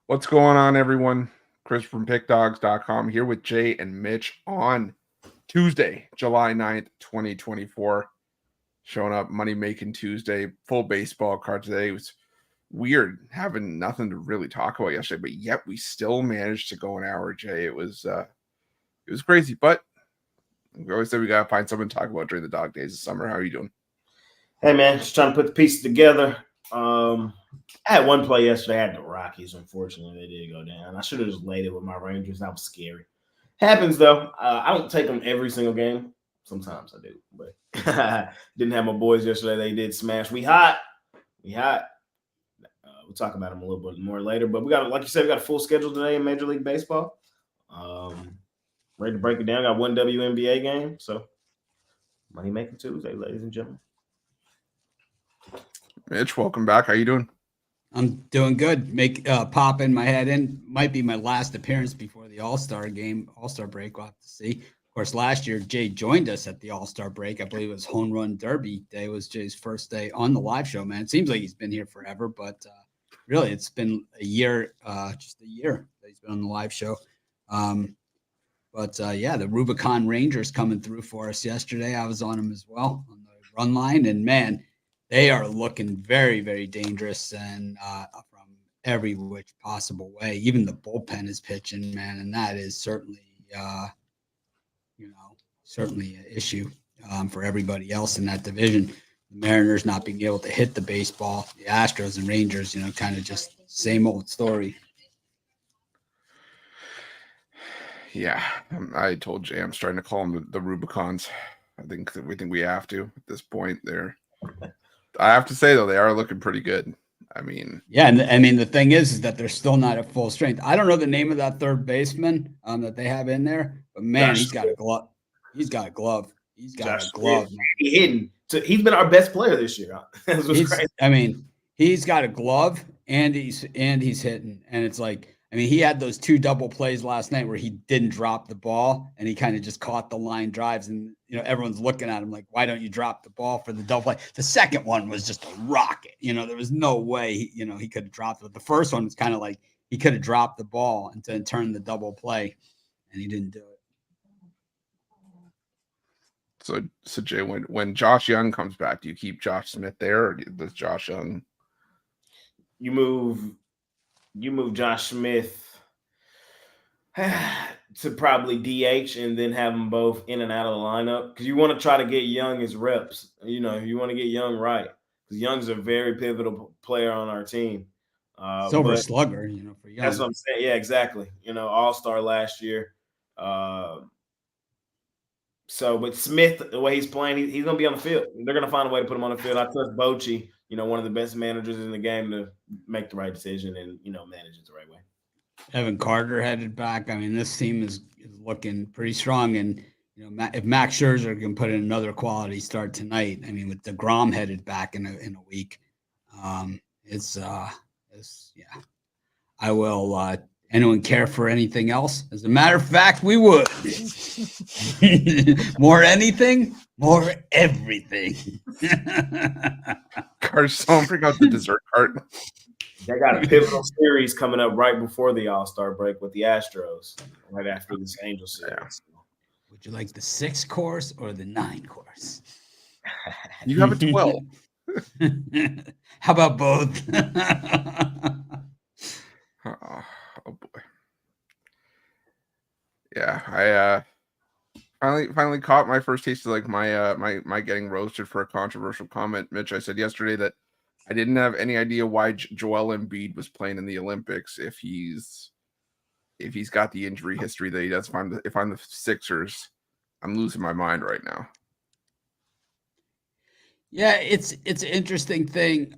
What's going on, everyone? Chris from PickDogs.com here with Jay and Mitch on Tuesday, July 9th, 2024. Showing up Money Making Tuesday, full baseball card today. It was weird having nothing to really talk about yesterday, but yet we still managed to go an hour, Jay. It was crazy, but we always say we gotta find something to talk about during the dog days of summer. How are you doing? Hey man, just trying to put the pieces together. I had one play yesterday. I had the Rockies. Unfortunately, they did go down. I should have just laid it with my Rangers. That was scary. Happens though. I don't take them every single game. Sometimes I do, but didn't have my boys yesterday. They did smash. We hot. We'll talk about them a little bit more later. But we got, like you said, we got a full schedule today in Major League Baseball. Ready to break it down. Got one WNBA game. So Money Making Tuesday, ladies and gentlemen. Mitch, welcome back. How you doing? I'm doing good. Popping my head in. Might be my last appearance before the All-Star break. We'll have to see. Of course, last year Jay joined us at the All-Star break. I believe it was Home Run Derby Day. Was Jay's first day on the live show. Man, it seems like he's been here forever, but really, it's been a year, just a year that he's been on the live show. The Rubicon Rangers coming through for us yesterday. I was on them as well on the run line, and man, they are looking very, very dangerous and from every which possible way. Even the bullpen is pitching, man, and that is certainly, certainly an issue for everybody else in that division. The Mariners not being able to hit the baseball, the Astros and Rangers, kind of just same old story. Yeah, I told Jay I'm starting to call them the Rubicons. I think we have to at this point. I have to say, though, they are looking pretty good. The thing is that they're still not at full strength. I don't know the name of that third baseman that they have in there, but man, he's got a glove. He's got a glove. He's got a glove. He's hitting. So he's been our best player this year. He's got a glove and he's hitting, and it's like, he had those two double plays last night where he didn't drop the ball and he kind of just caught the line drives, and everyone's looking at him like, why don't you drop the ball for the double play? The second one was just a rocket. There was no way he could have dropped it. But the first one was kind of like he could have dropped the ball and then turned the double play, and he didn't do it. So Jay, when Josh Young comes back, do you keep Josh Smith there, or does Josh Young? You move Josh Smith to probably DH and then have them both in and out of the lineup, because you want to try to get Young his reps. You want to get Young right, because Young's a very pivotal player on our team. Silver slugger, for Young. That's what I'm saying. Yeah, exactly. All-Star last year. But Smith, the way he's playing, he's going to be on the field. They're going to find a way to put him on the field. I trust Bochy, one of the best managers in the game, to make the right decision and, manage it the right way. Evan Carter headed back. This team is looking pretty strong. And, if Max Scherzer can put in another quality start tonight, with DeGrom headed back in a week, I will. Anyone care for anything else? As a matter of fact, we would. More anything, more everything. Cars, don't bring out the dessert cart. They got a pivotal series coming up right before the All-Star break with the Astros, right after this Angels series. Yeah. Would you like the 6-course or the 9-course? You have a 12. How about both? Oh boy. Yeah, I finally caught my first taste of like my getting roasted for a controversial comment. Mitch, I said yesterday that I didn't have any idea why Joel Embiid was playing in the Olympics if he's got the injury history that he does. If I'm the Sixers, I'm losing my mind right now. Yeah, it's an interesting thing.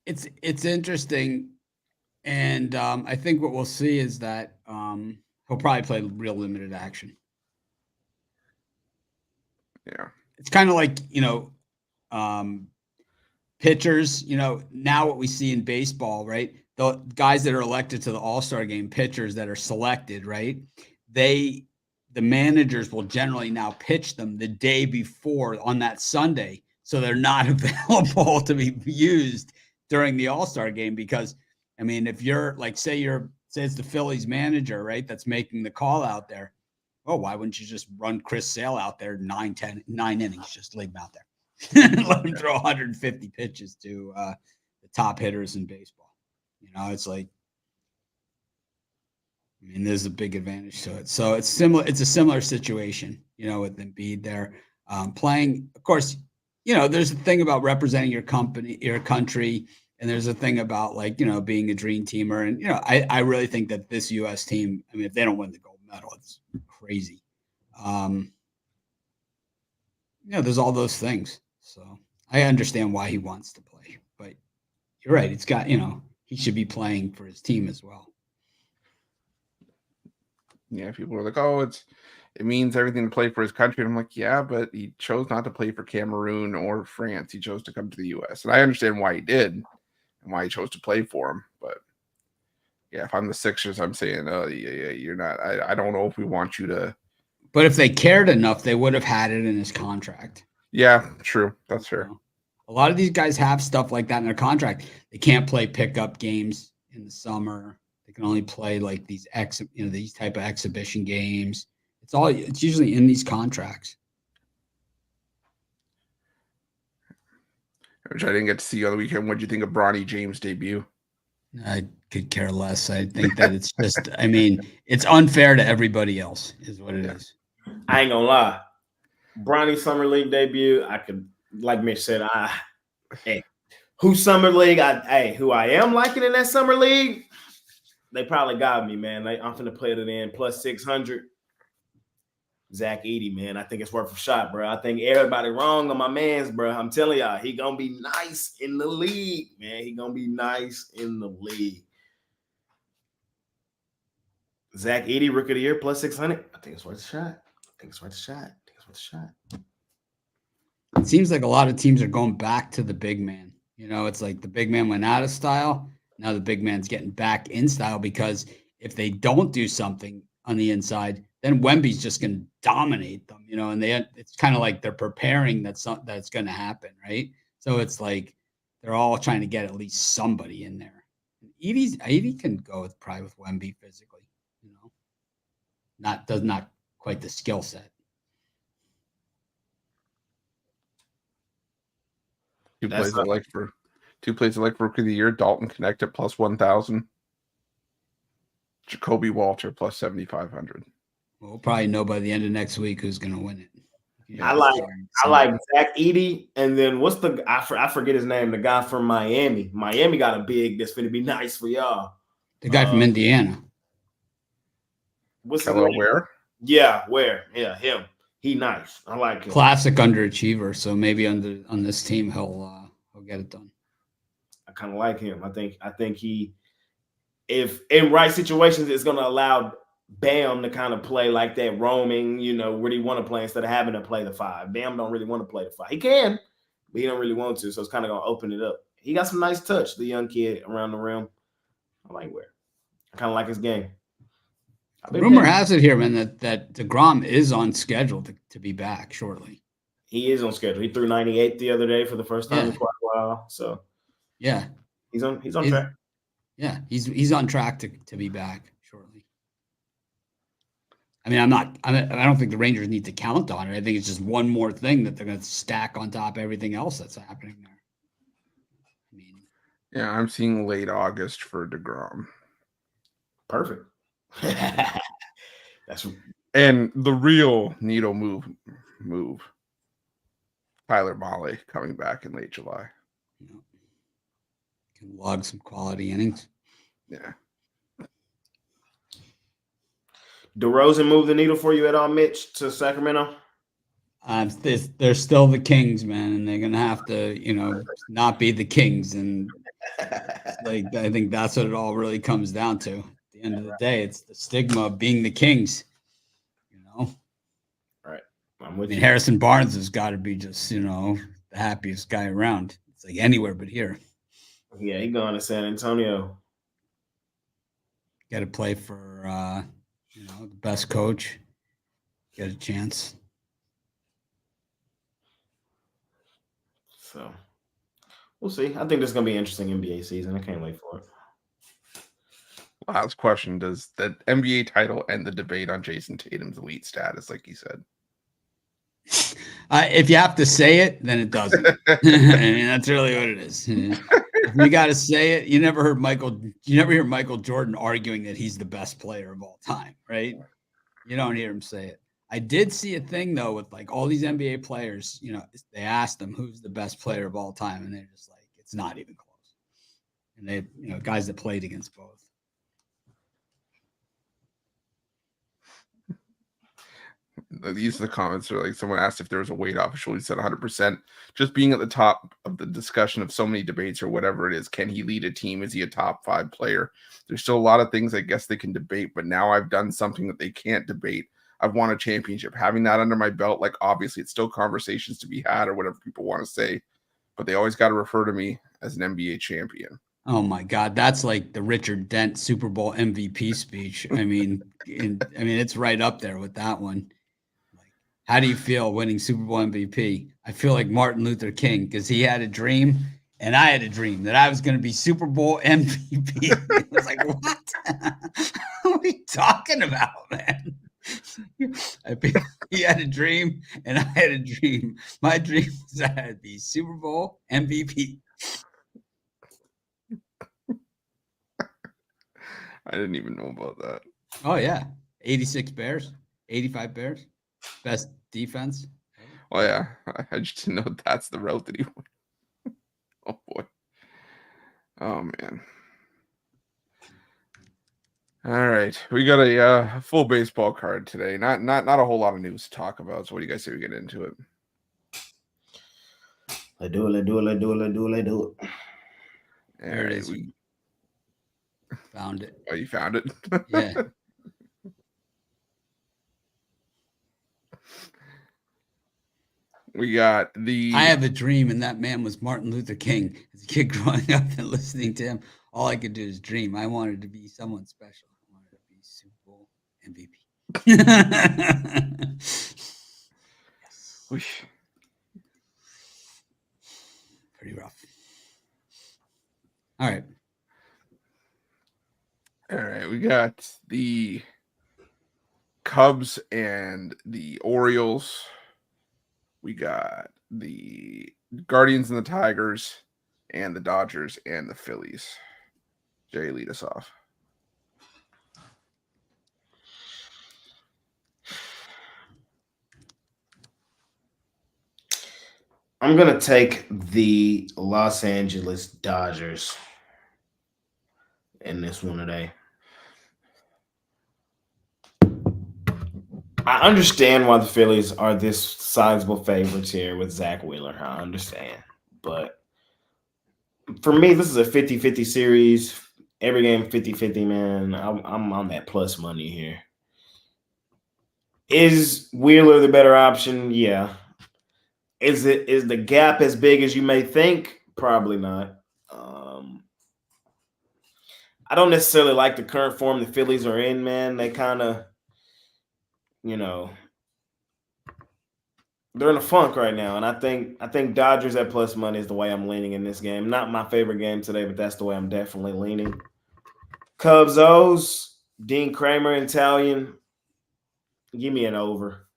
It's interesting. And I think what we'll see is that he'll probably play real limited action. Yeah. It's kind of like, pitchers, now what we see in baseball, right? The guys that are elected to the All-Star game, pitchers that are selected, right? The managers will generally now pitch them the day before on that Sunday. So they're not available to be used during the All-Star game, because I mean, if you're like, say it's the Phillies manager, right, that's making the call out there. Oh, why wouldn't you just run Chris Sale out there 9 innings, just leave him out there, let him throw 150 pitches to the top hitters in baseball? It's like, I mean, there's a big advantage to it. So it's similar. It's a similar situation, with Embiid there playing. Of course, there's a thing about representing your country, and there's a thing about being a dream teamer. And I really think that this U.S. team, I mean, if they don't win the gold medal, it's crazy. There's all those things. So I understand why he wants to play, but you're right. It's got he should be playing for his team as well. Yeah, people are like, oh, it means everything to play for his country. And I'm like, yeah, but he chose not to play for Cameroon or France. He chose to come to the U.S. And I understand why he did and why he chose to play for him. But yeah, if I'm the Sixers, I'm saying, oh, yeah, you're not. I don't know if we want you to. But if they cared enough, they would have had it in his contract. Yeah, true. That's fair. A lot of these guys have stuff like that in their contract. They can't play pickup games in the summer. They can only play like these these type of exhibition games. It's usually in these contracts. Which I didn't get to see on the weekend. What did you think of Bronny James' debut? I could care less. I think that it's just, I mean, it's unfair to everybody else is what it is. I ain't gonna lie. Bronny Summer League debut, I could, like Mitch said, who Summer League, who I am liking in that Summer League, they probably got me, man. I'm finna play it in plus 600. Zach Edey, man. I think it's worth a shot, bro. I think everybody wrong on my man's, bro. I'm telling y'all, he gonna be nice in the league, man. He gonna be nice in the league. Zach Edey, Rookie of the Year, plus 600. I think it's worth a shot. It seems like a lot of teams are going back to the big man. It's like the big man went out of style. Now the big man's getting back in style, because if they don't do something on the inside, then Wemby's just going to dominate them, and it's kind of like they're preparing that it's going to happen, right? So it's like they're all trying to get at least somebody in there. Edey can go probably with Wemby physically, not quite the skill set. Two plays I like for Rookie of the Year. Dalton Connect at plus 1,000. Jacoby Walter plus 7,500. We'll probably know by the end of next week who's going to win it. I like Zach Edey, and then what's I forget his name, the guy from Miami. Miami got a big that's going to be nice for y'all. The guy from Indiana. What's his name? Ware? Yeah, Ware. Yeah, him. He nice. I like him. Classic underachiever. So maybe on this team he'll get it done. I kind of like him. I think he, if in right situations, it's going to allow Bam to kind of play like that, roaming, where he want to play instead of having to play the 5. Bam don't really want to play the 5. He can, but he don't really want to. So it's kind of going to open it up. He got some nice touch, the young kid around the rim. I like Ware. I kind of like his game. Rumor has it here, man, that DeGrom is on schedule to be back shortly. He is on schedule. He threw 98 the other day for the first time in quite a while. So yeah, he's on track. Yeah, he's on track to be back shortly. I mean, I don't think the Rangers need to count on it. I think it's just one more thing that they're going to stack on top of everything else that's happening there. I mean, yeah, I'm seeing late August for DeGrom. Perfect. And the real needle move. Tyler Mahle coming back in late July. Can log some quality innings. Yeah. DeRozan moved the needle for you at all, Mitch, to Sacramento? They're still the Kings, man, and they're gonna have to, not be the Kings. And I think that's what it all really comes down to. At the end of the day, it's the stigma of being the Kings. Right. I'm with you. Harrison Barnes has got to be just, the happiest guy around. It's like anywhere but here. Yeah, he going to San Antonio. Got to play for, the best coach. Get a chance. So we'll see. I think this is going to be an interesting NBA season. I can't wait for it. Last question: does the NBA title end the debate on Jason Tatum's elite status, like you said? If you have to say it, then it doesn't. I mean, that's really what it is. If you got to say it, you never hear Michael Jordan arguing that he's the best player of all time, right? You don't hear him say it. I did see a thing though with like all these NBA players, they asked them who's the best player of all time, and they're just like, it's not even close. And they, guys that played against both. These are the comments are like someone asked if there was a weight off. He said 100%. Just being at the top of the discussion of so many debates or whatever it is. Can he lead a team? Is he a top 5 player? There's still a lot of things I guess they can debate, but now I've done something that they can't debate. I've won a championship. Having that under my belt, like obviously it's still conversations to be had or whatever people want to say, but they always got to refer to me as an NBA champion. Oh my God, that's like the Richard Dent Super Bowl MVP speech. I mean, it's right up there with that one. How do you feel winning Super Bowl MVP? I feel like Martin Luther King because he had a dream and I had a dream that I was going to be Super Bowl MVP. I was like, what? What are you talking about, man? He had a dream and I had a dream. My dream was I had to be Super Bowl MVP. I didn't even know about that. Oh, yeah. 86 Bears, 85 Bears. Best defense. Oh yeah, I just didn't know that's the route that he went. Oh boy. Oh man. All right, we got a full baseball card today. Not a whole lot of news to talk about. So what do you guys say we get into it? Let's do it. All right, we found it. Oh, you found it? Yeah. We got the. I have a dream, and that man was Martin Luther King. As a kid growing up and listening to him, all I could do is dream. I wanted to be someone special. I wanted to be Super Bowl MVP. Yes. Pretty rough. All right. All right, we got the Cubs and the Orioles. We got the Guardians and the Tigers and the Dodgers and the Phillies. Jay, lead us off. I'm going to take the Los Angeles Dodgers in this one today. I understand why the Phillies are this sizable favorites here with Zach Wheeler. I understand. But for me, this is a 50-50 series. Every game 50-50, man. I'm on that plus money here. Is Wheeler the better option? Yeah. Is the gap as big as you may think? Probably not. I don't necessarily like the current form the Phillies are in, man. They kind of, they're in a funk right now, and I think Dodgers at plus money is the way I'm leaning in this game. Not my favorite game today, but that's the way I'm definitely leaning. Cubs O's, Dean Kramer Italian. Give me an over.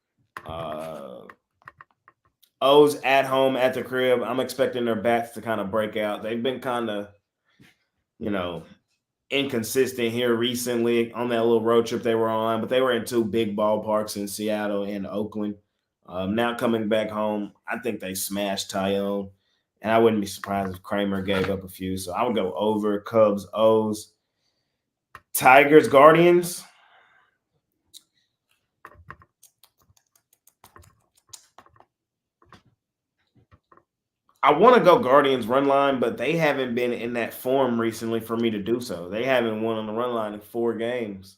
O's at home at the crib. I'm expecting their bats to kind of break out. They've been kind of, inconsistent here recently on that little road trip they were on, but they were in 2 big ballparks in Seattle and Oakland. Now coming back home, I think they smashed Tyone, and I wouldn't be surprised if Kramer gave up a few. So I would go over Cubs, O's, Tigers, Guardians. I want to go Guardians run line, but they haven't been in that form recently for me to do so. They haven't won on the run line in 4 games.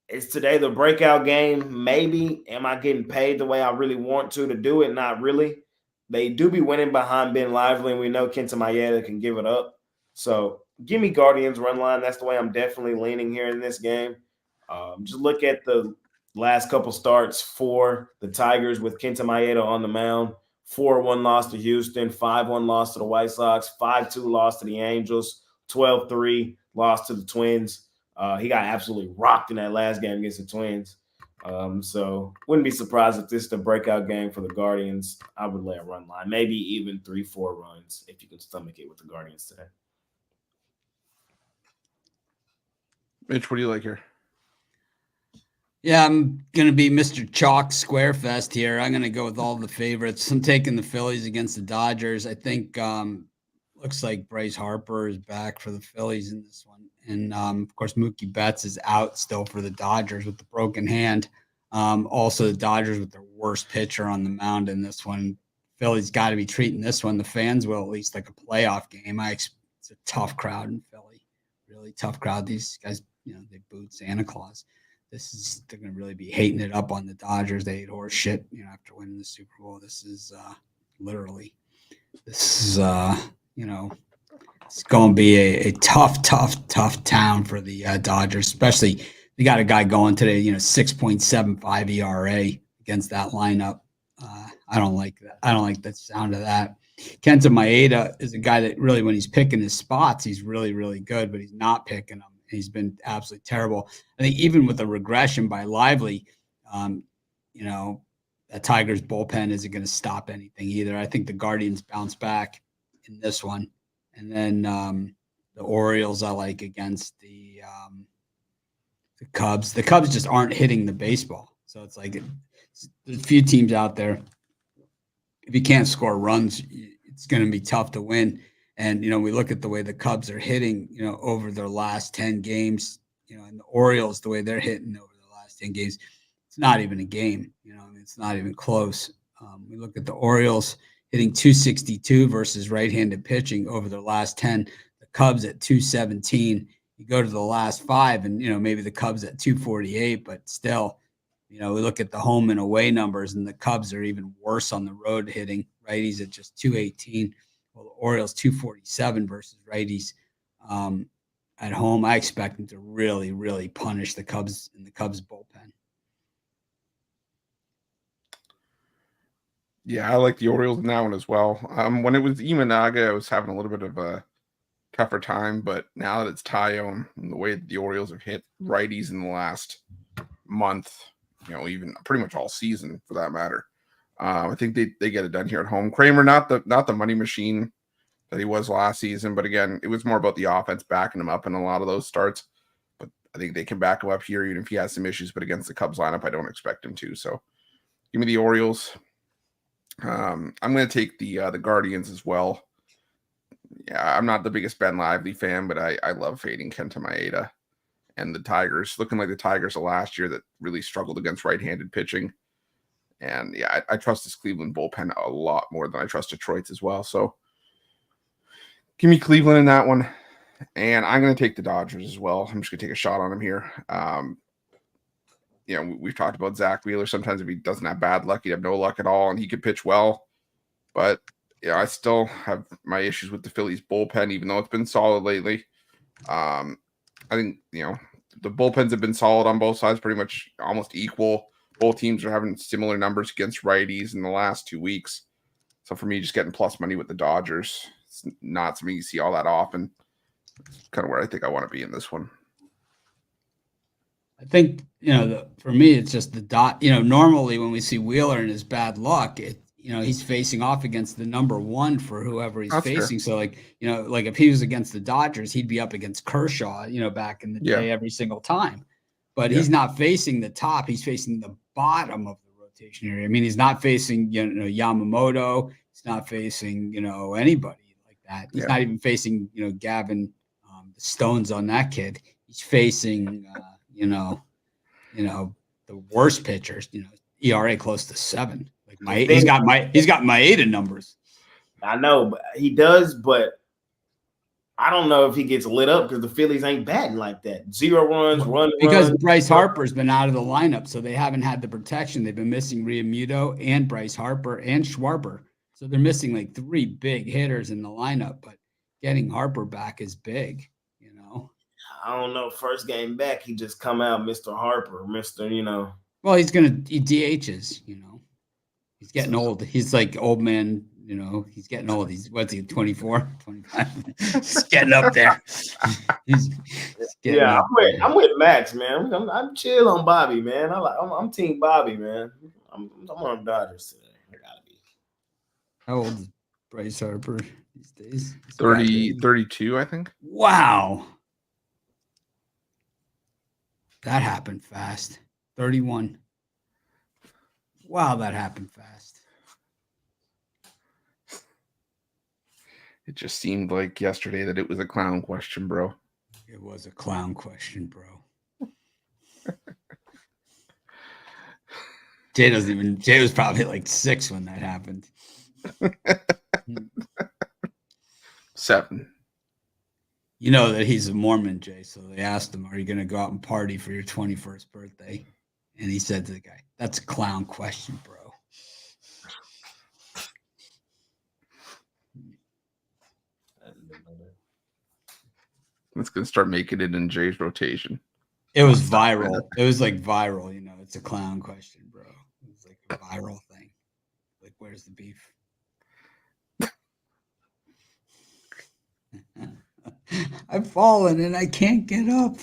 Is today the breakout game? Maybe. Am I getting paid the way I really want to do it? Not really. They do be winning behind Ben Lively, and we know Kenta Maeda can give it up. So give me Guardians run line. That's the way I'm definitely leaning here in this game. Just look at the last couple starts for the Tigers with Kenta Maeda on the mound. 4-1 loss to Houston, 5-1 loss to the White Sox, 5-2 loss to the Angels, 12-3 loss to the Twins. He got absolutely rocked in that last game against the Twins. So wouldn't be surprised if this is the breakout game for the Guardians. I would lay a run line, maybe even 3-4 runs if you can stomach it with the Guardians today. Mitch, what do you like here? Yeah, I'm going to be Mr. Chalk Squarefest here. I'm going to go with all the favorites. I'm taking the Phillies against the Dodgers. I think looks like Bryce Harper is back for the Phillies in this one. And, of course, Mookie Betts is out still for the Dodgers with the broken hand. Also, the Dodgers with their worst pitcher on the mound in this one. Philly's got to be treating this one. The fans will at least like a playoff game. It's a tough crowd in Philly. Really tough crowd. These guys, they booed Santa Claus. They're going to really be hating it up on the Dodgers. They ate horse shit, after winning the Super Bowl. This is it's going to be a tough town for the Dodgers, especially they got a guy going today, 6.75 ERA against that lineup. I don't like that. I don't like the sound of that. Kenta Maeda is a guy that really, when he's picking his spots, he's really, really good, but he's not picking them. He's been absolutely terrible. I think even with a regression by Lively, that Tigers bullpen isn't going to stop anything either. I think the Guardians bounce back in this one. And then the Orioles I like against the Cubs. The Cubs just aren't hitting the baseball. So it's like there's a few teams out there. If you can't score runs, it's going to be tough to win. And, we look at the way the Cubs are hitting, over their last 10 games, and the Orioles, the way they're hitting over the last 10 games, it's not even a game. It's not even close. We look at the Orioles hitting 262 versus right-handed pitching over their last 10. The Cubs at 217. You go to the last 5 and, maybe the Cubs at 248, but still, we look at the home and away numbers and the Cubs are even worse on the road hitting. Righties at just 218. Well, the Orioles 247 versus righties at home. I expect them to really, really punish the Cubs and the Cubs bullpen. Yeah, I like the Orioles in that one as well. When it was Imanaga, I was having a little bit of a tougher time, but now that it's Tayo and the way that the Orioles have hit righties in the last month, even pretty much all season for that matter, I think they get it done here at home. Kramer, not the money machine that he was last season, but again, it was more about the offense backing him up in a lot of those starts. But I think they can back him up here, even if he has some issues. But against the Cubs lineup, I don't expect him to. So give me the Orioles. I'm going to take the Guardians as well. Yeah, I'm not the biggest Ben Lively fan, but I love fading Kenta Maeda and the Tigers. Looking like the Tigers of last year that really struggled against right-handed pitching. And yeah, I trust this Cleveland bullpen a lot more than I trust Detroit's as well. So give me Cleveland in that one. And I'm going to take the Dodgers as well. I'm just going to take a shot on them here. We've talked about Zach Wheeler. Sometimes if he doesn't have bad luck, he'd have no luck at all, and he could pitch well. But I still have my issues with the Phillies bullpen, even though it's been solid lately. I think, the bullpens have been solid on both sides, pretty much almost equal. Both teams are having similar numbers against righties in the last 2 weeks. So for me, just getting plus money with the Dodgers, it's not something you see all that often. It's kind of where I think I want to be in this one. I think, for me, it's just the dot. Normally when we see Wheeler and his bad luck, he's facing off against the number 1 for whoever he's facing. Fair. So like if he was against the Dodgers, he'd be up against Kershaw, back in the day every single time. But he's not facing the top. He's facing the bottom of the rotation area. I mean, he's not facing, Yamamoto. He's not facing, anybody like that. He's not even facing, Gavin, the stones on that kid. He's facing, the worst pitchers, ERA close to 7. Like he's got Maeda numbers. I know, but he does, but I don't know if he gets lit up because the Phillies ain't batting like that. 0 runs, because Bryce Harper's been out of the lineup, so they haven't had the protection. They've been missing Realmuto and Bryce Harper and Schwarber, so they're missing like 3 big hitters in the lineup. But getting Harper back is big, I don't know. First game back, he just come out, Mr. Harper, Mr. Well, he DHs, He's getting old. He's like old man. He's getting old. He's 24, 25. He's getting up there. He's getting Yeah, up. I'm with Max, man. I'm chill on Bobby, man. I'm Team Bobby, man. I'm on Dodgers today. I gotta be. How old is Bryce Harper these days? 32, I think. Wow. That happened fast. 31. Wow, that happened fast. It just seemed like yesterday that it was a clown question, bro. It was a clown question, bro. Jay was probably like 6 when that happened. 7. You know that he's a Mormon, Jay. So they asked him, "Are you going to go out and party for your 21st birthday?" And he said to the guy, "That's a clown question, bro." It's going to start making it in Jay's rotation. It was viral. It was like viral, you know. It's a clown question, bro. It was like a viral thing. Like, where's the beef? I've fallen and I can't get up.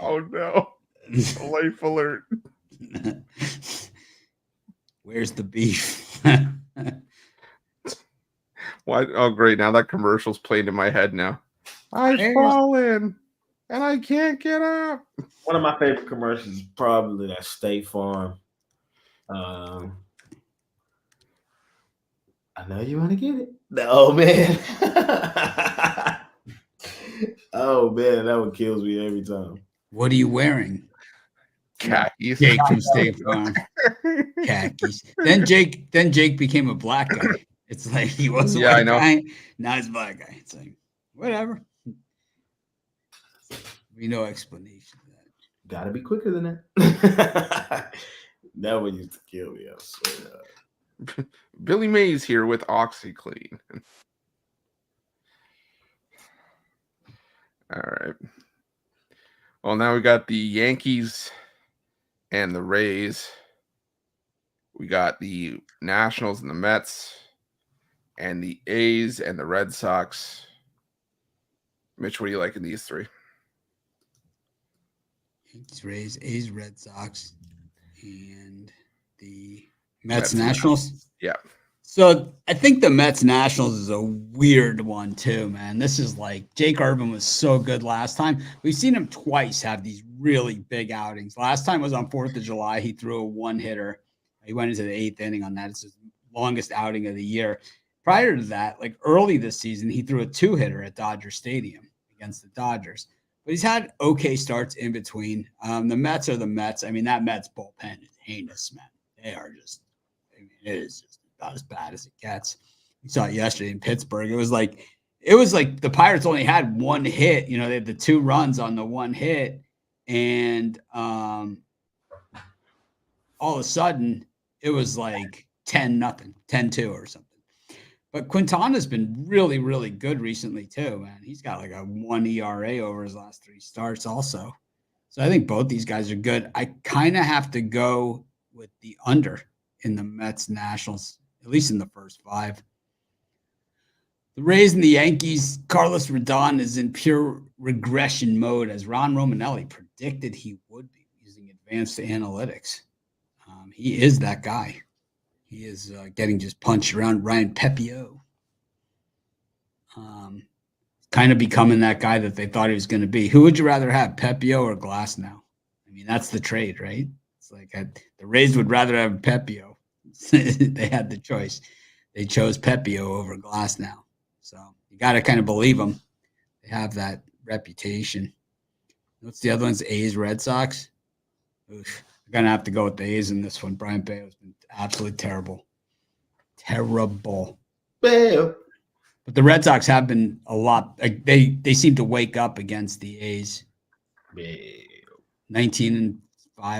Oh no. Life alert. Where's the beef? Why? Oh, great. Now that commercial's playing in my head now. I've fallen and I can't get up. One of my favorite commercials is probably that State Farm. I know you want to get it. Oh, man. Oh, man. That one kills me every time. What are you wearing? Khakis. Jake from State Farm. Khakis. Then Jake became a black guy. It's like he was a white guy. Now he's a black guy. It's like, whatever. We no explanation for that. Gotta be quicker than that. That one used to kill me. I swear. Billy Mays here with OxyClean. All right. Well, now we got the Yankees and the Rays. We got the Nationals and the Mets and the A's and the Red Sox. Mitch, what do you like in these 3? Yankees, Rays, A's, Red Sox, and the Mets Nationals. Yeah. So I think the Mets Nationals is a weird one too, man. This is like Jake Urban was so good last time. We've seen him twice have these really big outings. Last time was on 4th of July. He threw a 1-hitter. He went into the 8th inning on that. It's his longest outing of the year. Prior to that, like early this season, he threw a 2-hitter at Dodger Stadium against the Dodgers. But he's had okay starts in between. The Mets are the Mets. I mean, that Mets bullpen is heinous, man. They are just, I mean, it is just about as bad as it gets. We saw it yesterday in Pittsburgh. It was like the Pirates only had 1 hit. You know, they had the 2 runs on the 1 hit. And all of a sudden, it was like 10-0, 10-2 or something. But Quintana's been really, really good recently too, man. He's got like a 1 ERA over his last 3 starts also. So I think both these guys are good. I kind of have to go with the under in the Mets Nationals, at least in the first 5. The Rays and the Yankees, Carlos Rodon is in pure regression mode, as Ron Romanelli predicted he would be using advanced analytics. He is that guy. He is getting just punched around. Ryan Pepio. Kind of becoming that guy that they thought he was going to be. Who would you rather have, Pepio or Glasnow? I mean, that's the trade, right? It's like the Rays would rather have Pepio. They had the choice. They chose Pepio over Glasnow. So you got to kind of believe them. They have that reputation. What's the other ones? A's, Red Sox? Oof. I'm going to have to go with the A's in this one. Brian Bayo's been absolutely terrible. Terrible. Bayo. But the Red Sox have been a lot. Like they seem to wake up against the A's. Bayo. 19-5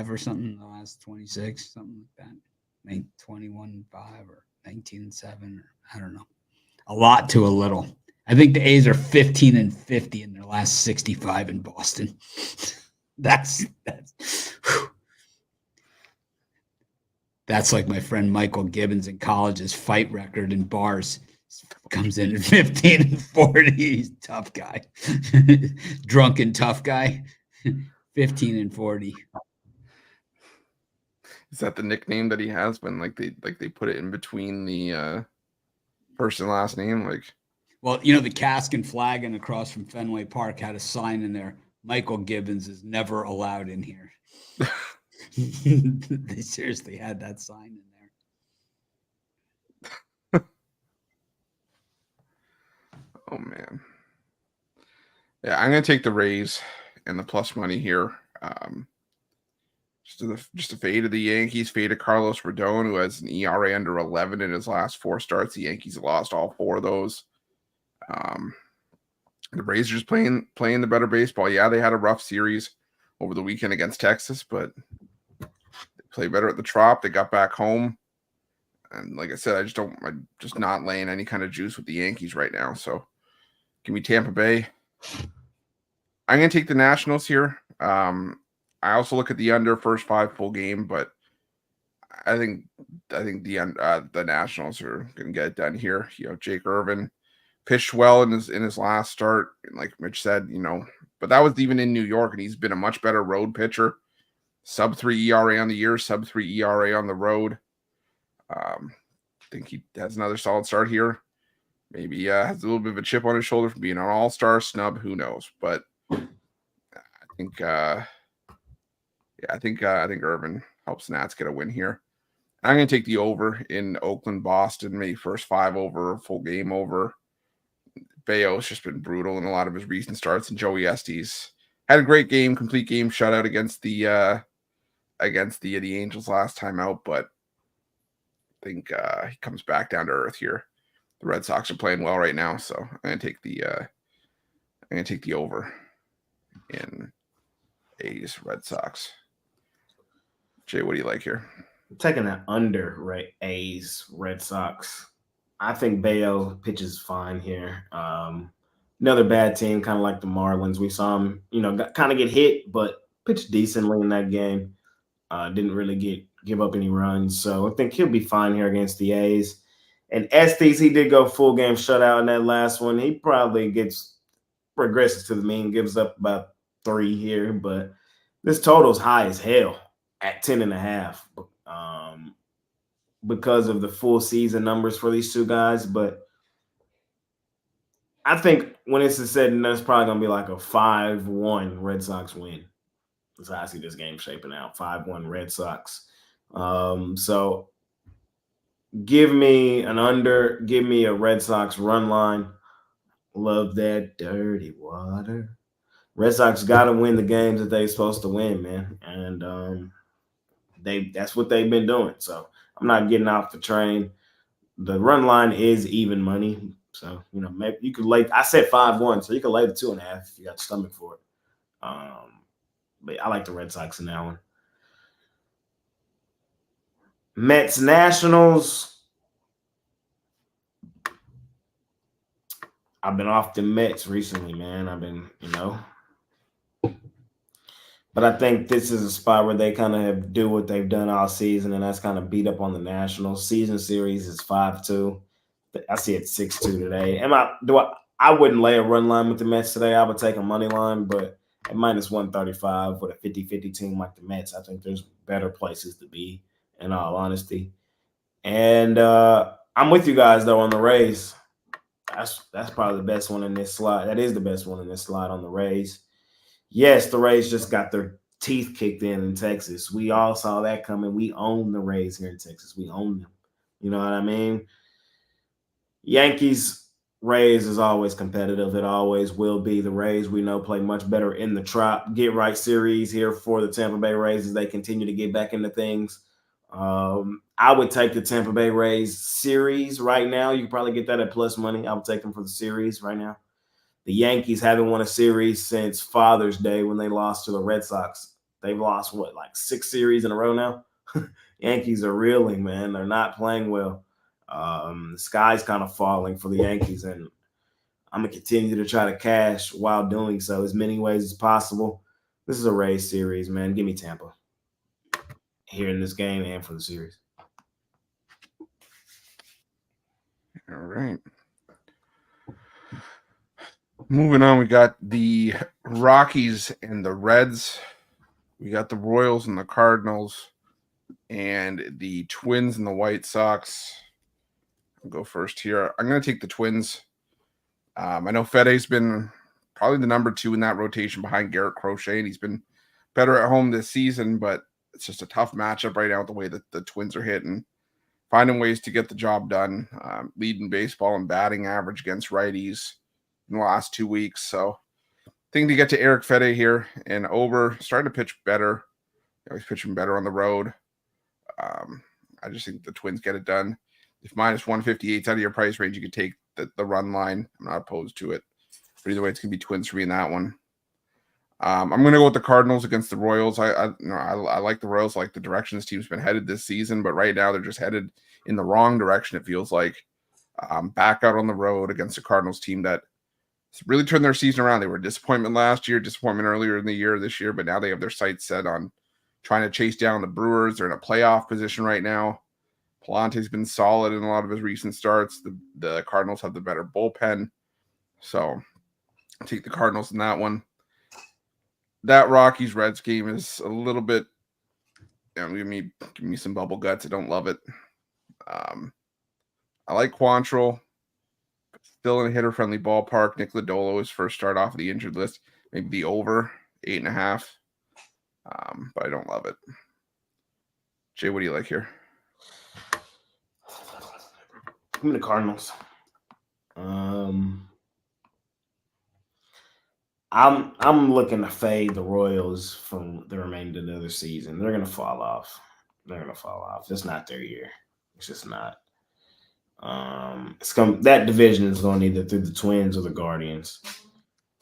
or something in the last 26, something like that. 21-5 or 19-7 or I don't know. A lot to a little. I think the A's are 15-50 in their last 65 in Boston. That's like my friend Michael Gibbons in college's fight record in bars. Comes in at 15-40. He's a tough guy. Drunken tough guy. 15-40. Is that the nickname that he has when they put it in between the first and last name? Like, well, you know, the cask and flagon across from Fenway Park had a sign in there. Michael Gibbons is never allowed in here. They seriously had that sign in there. Oh man. Yeah, I'm gonna take the Rays and the plus money here. Just a fade of the Yankees, fade of Carlos Rodon, who has an ERA under 11 in his last 4 starts. The Yankees lost all 4 of those. The Rays are just playing the better baseball. Yeah, they had a rough series over the weekend against Texas, but they play better at the Trop. They got back home. And like I said, I'm just not laying any kind of juice with the Yankees right now. So give me Tampa Bay. I'm going to take the Nationals here. I also look at the under first 5 full game, but I think the Nationals are going to get it done here. You know, Jake Irvin pitched well in his last start, and like Mitch said, you know, but that was even in New York, and he's been a much better road pitcher. Sub 3 ERA on the year, sub 3 ERA on the road. I think he has another solid start here. Maybe has a little bit of a chip on his shoulder from being an all-star snub. Who knows? But I think, I think Irvin helps Nats get a win here. I'm going to take the over in Oakland, Boston. Maybe first 5 over, full game over. Bayo's just been brutal in a lot of his recent starts, and Joey Estes had a great game, complete game shutout against the Angels last time out, but I think he comes back down to earth here. The Red Sox are playing well right now, so I'm gonna take the over in A's Red Sox. Jay, what do you like here? I'm taking that under, right? A's Red Sox. I think Bayo pitches fine here. Another bad team, kind of like the Marlins. We saw him, kind of get hit, but pitched decently in that game. Didn't really give up any runs. So I think he'll be fine here against the A's. And Estes, he did go full game shutout in that last one. He probably progresses to the mean, gives up about 3 here, but this total's high as hell at 10.5. Because of the full season numbers for these 2 guys. But I think when it's said and done, it's probably going to be like a 5-1 Red Sox win. That's how I see this game shaping out. 5-1 Red Sox. So give me an under. Give me a Red Sox run line. Love that dirty water. Red Sox got to win the games that they're supposed to win, man. And that's what they've been doing. So I'm not getting off the train. The run line is even money. So, maybe you could lay – I said 5-1, so you could lay the 2.5 if you got the stomach for it. But I like the Red Sox in that one. Mets Nationals. I've been off the Mets recently, man. I've been, But I think this is a spot where they kind of do what they've done all season, and that's kind of beat up on the Nationals. Season series is 5-2. I see it 6-2 today. I wouldn't lay a run line with the Mets today. I would take a money line, but at minus 135 with a 50-50 team like the Mets, I think there's better places to be, in all honesty. And I'm with you guys, though, on the Rays. That's probably the best one in this slot. That is the best one in this slot on the Rays. Yes, the Rays just got their teeth kicked in Texas. We all saw that coming. We own the Rays here in Texas. We own them. You know what I mean? Yankees, Rays is always competitive. It always will be. The Rays, we know, play much better in the Trop Get Right series here for the Tampa Bay Rays as they continue to get back into things. I would take the Tampa Bay Rays series right now. You can probably get that at plus money. I would take them for the series right now. The Yankees haven't won a series since Father's Day when they lost to the Red Sox. They've lost, 6 series in a row now? Yankees are reeling, man. They're not playing well. The sky's kind of falling for the Yankees, and I'm going to continue to try to cash while doing so as many ways as possible. This is a Rays series, man. Give me Tampa here in this game and for the series. All right. Moving on, we got the Rockies and the Reds. We got the Royals and the Cardinals, and the Twins and the White Sox. I'll go first here. I'm going to take the Twins. I know Fede's been probably the number 2 in that rotation behind Garrett Crochet, and he's been better at home this season, but it's just a tough matchup right now with the way that the Twins are hitting. Finding ways to get the job done, leading baseball and batting average against righties in the last 2 weeks. So I think to get to Eric Fede here, and Ober starting to pitch better. He's pitching better on the road. I just think the Twins get it done. If minus 158 is out of your price range, you can take the run line. I'm not opposed to it. But either way, it's going to be Twins for me in that one. I'm going to go with the Cardinals against the Royals. I like the Royals. I like the direction this team's been headed this season, but right now they're just headed in the wrong direction, it feels like. Back out on the road against a Cardinals team that really turned their season around. They were a disappointment last year, disappointment earlier in the year this year, but now they have their sights set on trying to chase down the Brewers. They're in a playoff position right now. Palante's been solid in a lot of his recent starts. The Cardinals have the better bullpen. So I'll take the Cardinals in that one. That Rockies-Reds game is a little bit, give me some bubble guts. I don't love it. I like Quantrill. Still in a hitter-friendly ballpark. Nick Lodolo is first start off of the injured list. Maybe the over 8.5. But I don't love it. Jay, what do you like here? Give me the Cardinals. I'm looking to fade the Royals from the remainder of the season. They're gonna fall off. It's not their year. It's just not. That division is going either through the Twins or the Guardians.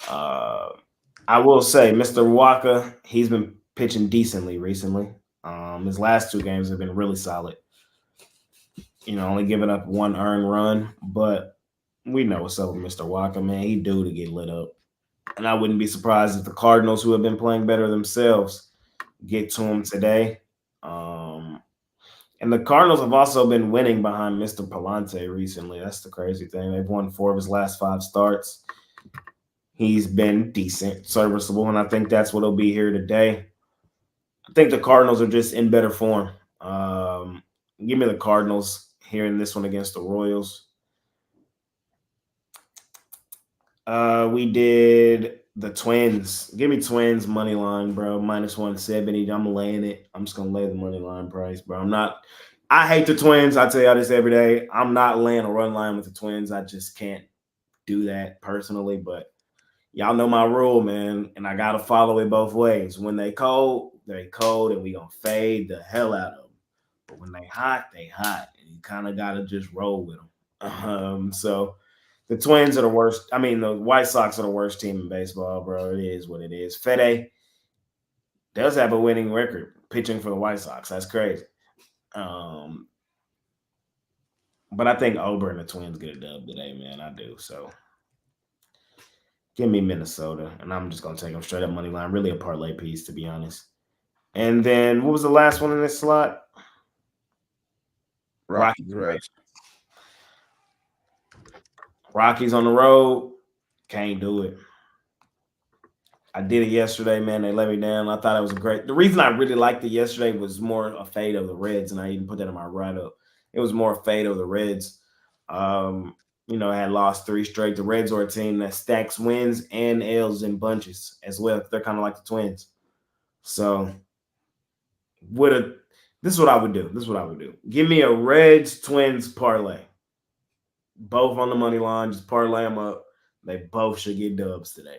I will say, Mr. Waka, he's been pitching decently recently. His last 2 games have been really solid. Only giving up 1 earned run, but we know what's up with Mr. Waka, man. He due to get lit up. And I wouldn't be surprised if the Cardinals, who have been playing better themselves, get to him today. And the Cardinals have also been winning behind Mr. Palante recently. That's the crazy thing. They've won 4 of his last 5 starts. He's been decent, serviceable, and I think that's what he'll be here today. I think the Cardinals are just in better form. Give me the Cardinals here in this one against the Royals. We did the Twins. Give me Twins money line, bro. Minus 170. I'm laying it. I'm just gonna lay the money line price, bro. I hate the Twins. I tell y'all this every day. I'm not laying a run line with the Twins. I just can't do that personally. But y'all know my rule, man, and I gotta follow it both ways. When they cold, and we gonna fade the hell out of them. But when they hot, and you kind of gotta just roll with them. So. The Twins are the worst. I mean, the White Sox are the worst team in baseball, bro. It is what it is. Fede does have a winning record pitching for the White Sox. That's crazy. But I think Ober and the Twins get a dub today, man. I do. So give me Minnesota, and I'm just going to take them straight up money line. Really a parlay piece, to be honest. And then what was the last one in this slot? Rockies, Reds. Rockies on the road, can't do it. I did it yesterday, man. They let me down. I thought it was great. The reason I really liked it yesterday was more a fade of the Reds, and I even put that in my write-up. It was more a fade of the Reds. I had lost 3 straight. The Reds are a team that stacks wins and L's in bunches as well. They're kind of like the Twins. So this is what I would do. Give me a Reds-Twins parlay. Both on the money line, just parlay them up. They both should get dubs today.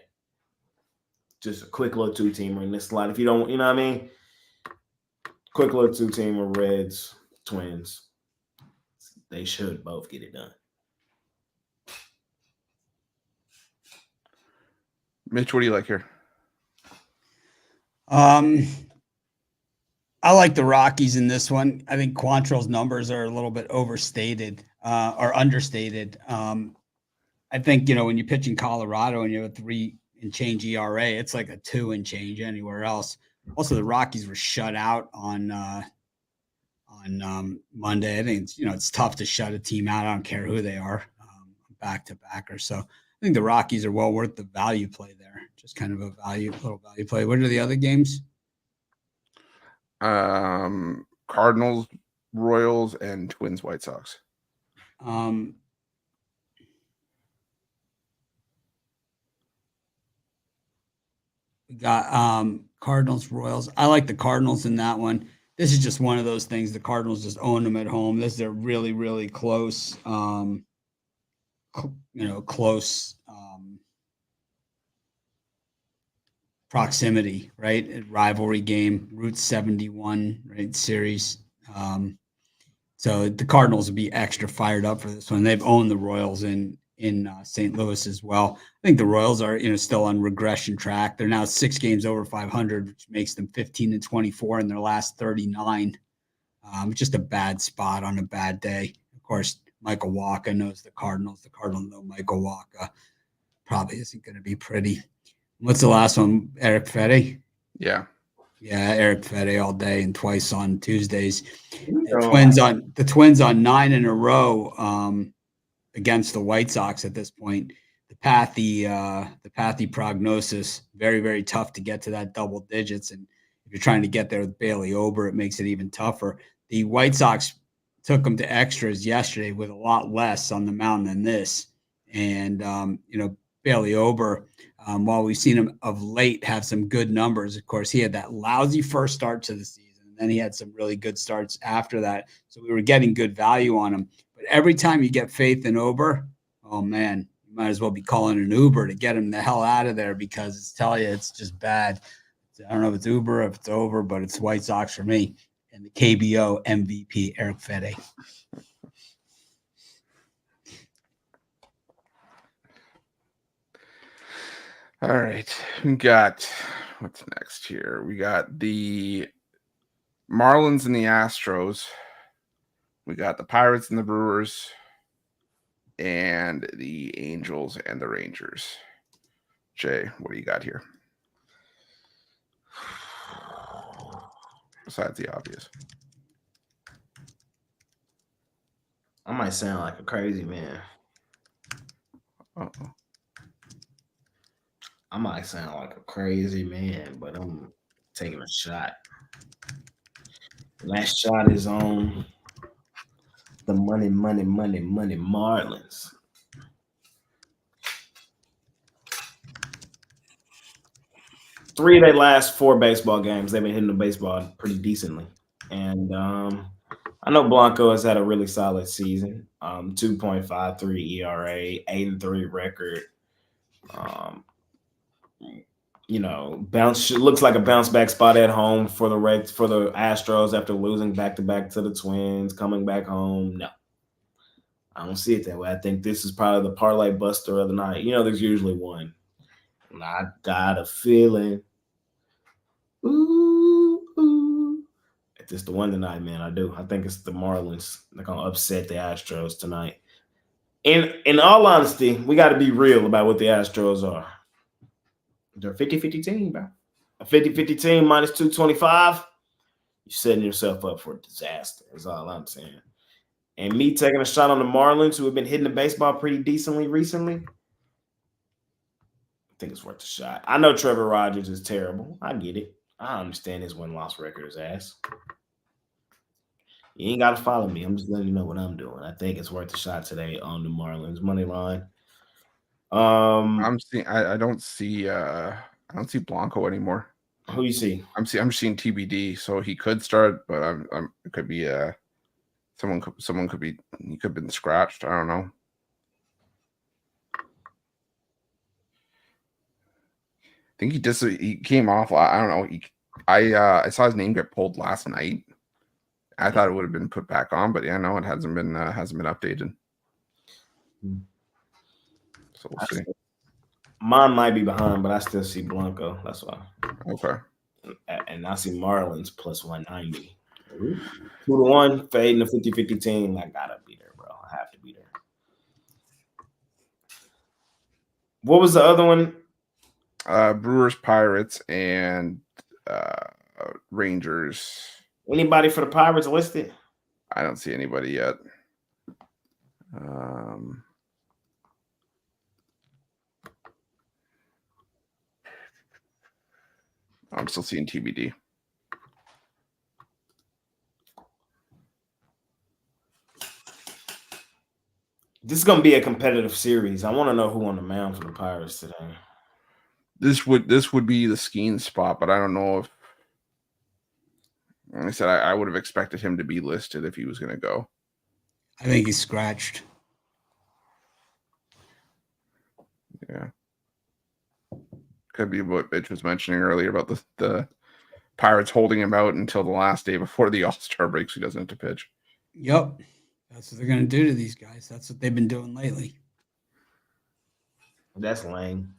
Just a quick little 2-teamer in this slot. If you don't, you know what I mean? Quick little 2-teamer, Reds, Twins. They should both get it done. Mitch, what do you like here? I like the Rockies in this one. I think Quantrill's numbers are a little bit overstated or understated. I think, when you pitch in Colorado and you have a 3 and change ERA, it's like a 2 and change anywhere else. Also, the Rockies were shut out on Monday. I think it's tough to shut a team out. I don't care who they are, back to backer. So I think the Rockies are well worth the value play there. Just kind of a little value play. What are the other games? Cardinals, Royals, and Twins, White Sox. We got Cardinals, Royals. I like the Cardinals in that one. This is just one of those things. The Cardinals just own them at home. This is a really, really close, close proximity, right? A rivalry game, Route 71, right? Series. So the Cardinals will be extra fired up for this one. They've owned the Royals in St. Louis as well. I think the Royals are still on regression track. They're now 6 games over 500, which makes them 15-24 in their last 39. Just a bad spot on a bad day. Of course, Michael Wacha knows the Cardinals. The Cardinals know Michael Wacha. Probably isn't going to be pretty. What's the last one? Eric Fede? Yeah. Yeah, Eric Fede all day and twice on Tuesdays. The Twins on 9 in a row against the White Sox at this point. The Pathy prognosis, very, very tough to get to that double digits. And if you're trying to get there with Bailey Ober, it makes it even tougher. The White Sox took them to extras yesterday with a lot less on the mound than this. And, Bailey Ober, while we've seen him of late have some good numbers, of course, he had that lousy first start to the season. And then he had some really good starts after that. So we were getting good value on him. But every time you get faith in Ober, oh, man, you might as well be calling an Uber to get him the hell out of there because it's just bad. I don't know if it's Uber, if it's over, but it's White Sox for me. And the KBO MVP, Eric Fede. All right. We got what's next here? We got the Marlins and the Astros. We got the Pirates and the Brewers, and the Angels and the Rangers. Jay, what do you got here? Besides the obvious. I might sound like a crazy man. Uh-oh. I might sound like a crazy man, but I'm taking a shot. Last shot is on the money Marlins. Three of their last 4 baseball games, they've been hitting the baseball pretty decently. And I know Blanco has had a really solid season. 2.53 ERA, 8-3 record. Looks like a bounce back spot at home for the Astros after losing back-to-back to the Twins, coming back home. No, I don't see it that way. I think this is probably the parlay buster of the night. There's usually one. And I got a feeling. If it's the one tonight, man, I do. I think it's the Marlins. They're going to upset the Astros tonight. In all honesty, we got to be real about what the Astros are. They're a 50-50 team, bro. A 50-50 team minus 225. You're setting yourself up for a disaster, is all I'm saying. And me taking a shot on the Marlins, who have been hitting the baseball pretty decently recently, I think it's worth a shot. I know Trevor Rogers is terrible. I get it. I understand his win-loss record is ass. You ain't got to follow me. I'm just letting you know what I'm doing. I think it's worth a shot today on the Marlins money line. I don't see Blanco anymore. Who you see? I'm seeing TBD, so he could start, but it could be someone could be, he could have been scratched. I don't know. I think he came off. I don't know. I saw his name get pulled last night. I thought it would have been put back on, but yeah, no, it hasn't been updated. So we'll see. Mine might be behind, but I still see Blanco. That's why. Okay. And I see Marlins plus 190. 2-1, fading the 50-50 team. I gotta be there, bro. I have to be there. What was the other one? Brewers, Pirates, and Rangers. Anybody for the Pirates listed? I don't see anybody yet. I'm still seeing TBD. This is going to be a competitive series. I want to know who on the mound for the Pirates today. This would be the Skeen spot, but I don't know if. Like I said, I would have expected him to be listed if he was going to go. I think he's scratched. Yeah. Could be what Mitch was mentioning earlier about the Pirates holding him out until the last day before the All-Star break so he doesn't have to pitch. Yep. That's what they're going to do to these guys. That's what they've been doing lately. That's lame.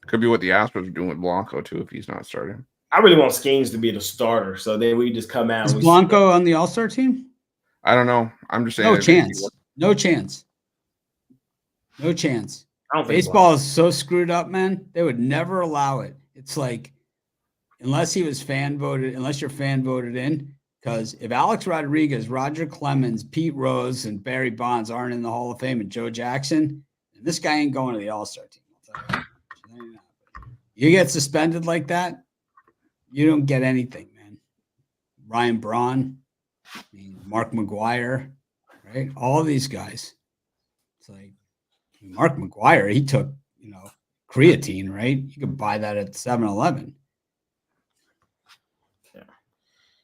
Could be what the Astros are doing with Blanco, too, if he's not starting. I really want Skeens to be the starter, so then we just come out. Is Blanco on the All-Star team? I don't know. I'm just saying. No chance. No chance. No chance. Baseball is so screwed up, man. They would never allow it. It's like, unless you're fan voted in, because if Alex Rodriguez, Roger Clemens, Pete Rose, and Barry Bonds aren't in the Hall of Fame, and Joe Jackson, this guy ain't going to the All-Star team. I'll tell you. You get suspended like that, you don't get anything, man. Ryan Braun, Mark McGwire, right? All of these guys. It's like Mark McGwire, he took, creatine, right? You could buy that at 7-Eleven. Yeah.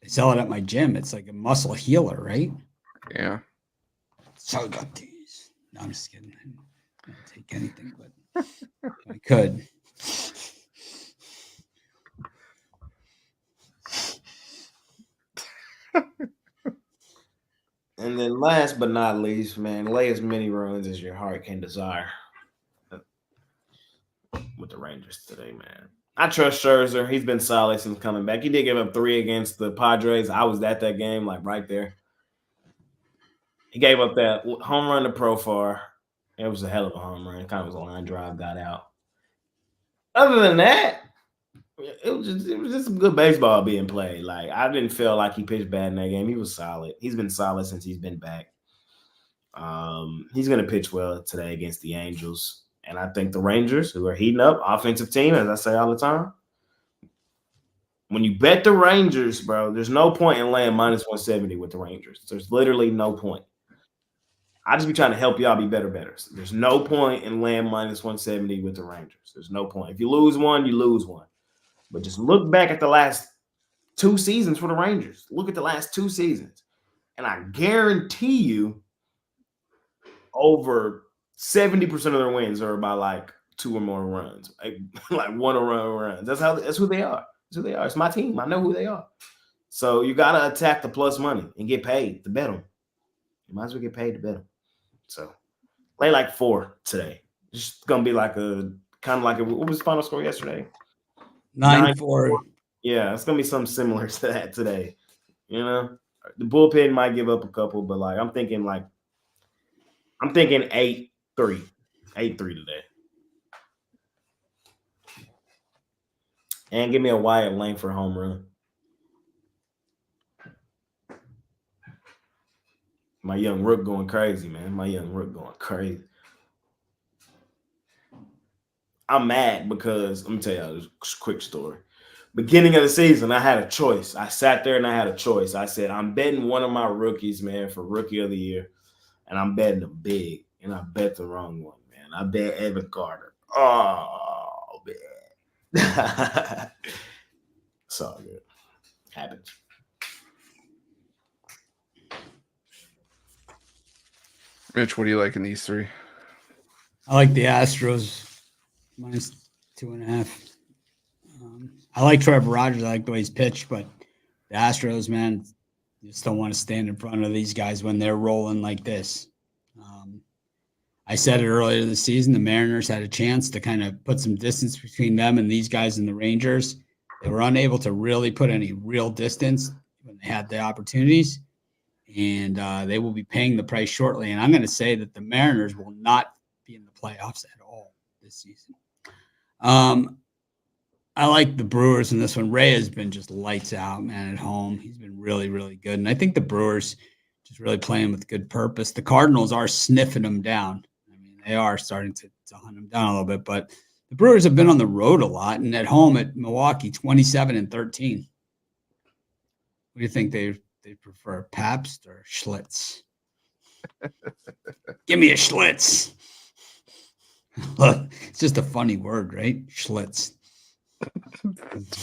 They sell it at my gym. It's like a muscle healer, right? Yeah. So I got these. No, I'm just kidding. I don't take anything, but I could. And then last but not least, man, lay as many runs as your heart can desire with the Rangers today, man. I trust Scherzer. He's been solid since coming back. He did give up 3 against the Padres. I was at that game, like right there. He gave up that home run to Profar. It was a hell of a home run. It kind of was a line drive, got out. Other than that, it was just some good baseball being played. Like, I didn't feel like he pitched bad in that game. He was solid. He's been solid since he's been back. He's going to pitch well today against the Angels. And I think the Rangers, who are heating up, offensive team, as I say all the time, when you bet the Rangers, bro, there's no point in laying minus 170 with the Rangers. There's literally no point. I just be trying to help y'all be better bettors. There's no point in laying minus 170 with the Rangers. There's no point. If you lose one, you lose one. But just look back at the last 2 seasons for the Rangers. Look at the last 2 seasons. And I guarantee you over 70% of their wins are by like 2 or more runs. Like 1 or more runs. That's who they are. That's who they are. It's my team. I know who they are. So you got to attack the plus money and get paid to bet them. You might as well get paid to bet them. So lay like 4 today. It's just going to be like what was the final score yesterday? 9-4. Yeah, it's gonna be something similar to that today. The bullpen might give up a couple, but like I'm thinking 8-3 today. And give me a Wyatt Langford home run. My young rook going crazy, man. My young rook going crazy. I'm mad because let me tell y'all this quick story. Beginning of the season, I had a choice. I sat there and I had a choice. I said, I'm betting one of my rookies, man, for Rookie of the Year. And I'm betting them big. And I bet the wrong one, man. I bet Evan Carter. Oh, man. It's all good. Happens. Mitch, what do you like in these 3? I like the Astros minus 2.5. I like Trevor Rogers. I like the way he's pitched, but the Astros, man, just don't want to stand in front of these guys when they're rolling like this. I said it earlier this season, the Mariners had a chance to kind of put some distance between them and these guys in the Rangers. They were unable to really put any real distance when they had the opportunities, and they will be paying the price shortly. And I'm going to say that the Mariners will not be in the playoffs at all this season. I like the Brewers in this one. Ray has been just lights out, man, at home. He's been really, really good. And I think the Brewers just really playing with good purpose. The Cardinals are sniffing them down. I mean, they are starting to hunt them down a little bit, but The Brewers have been on the road a lot, and at home at Milwaukee, 27-13. What do you think they prefer, Pabst or Schlitz? Give me a Schlitz. Look, it's just a funny word, right? Schlitz.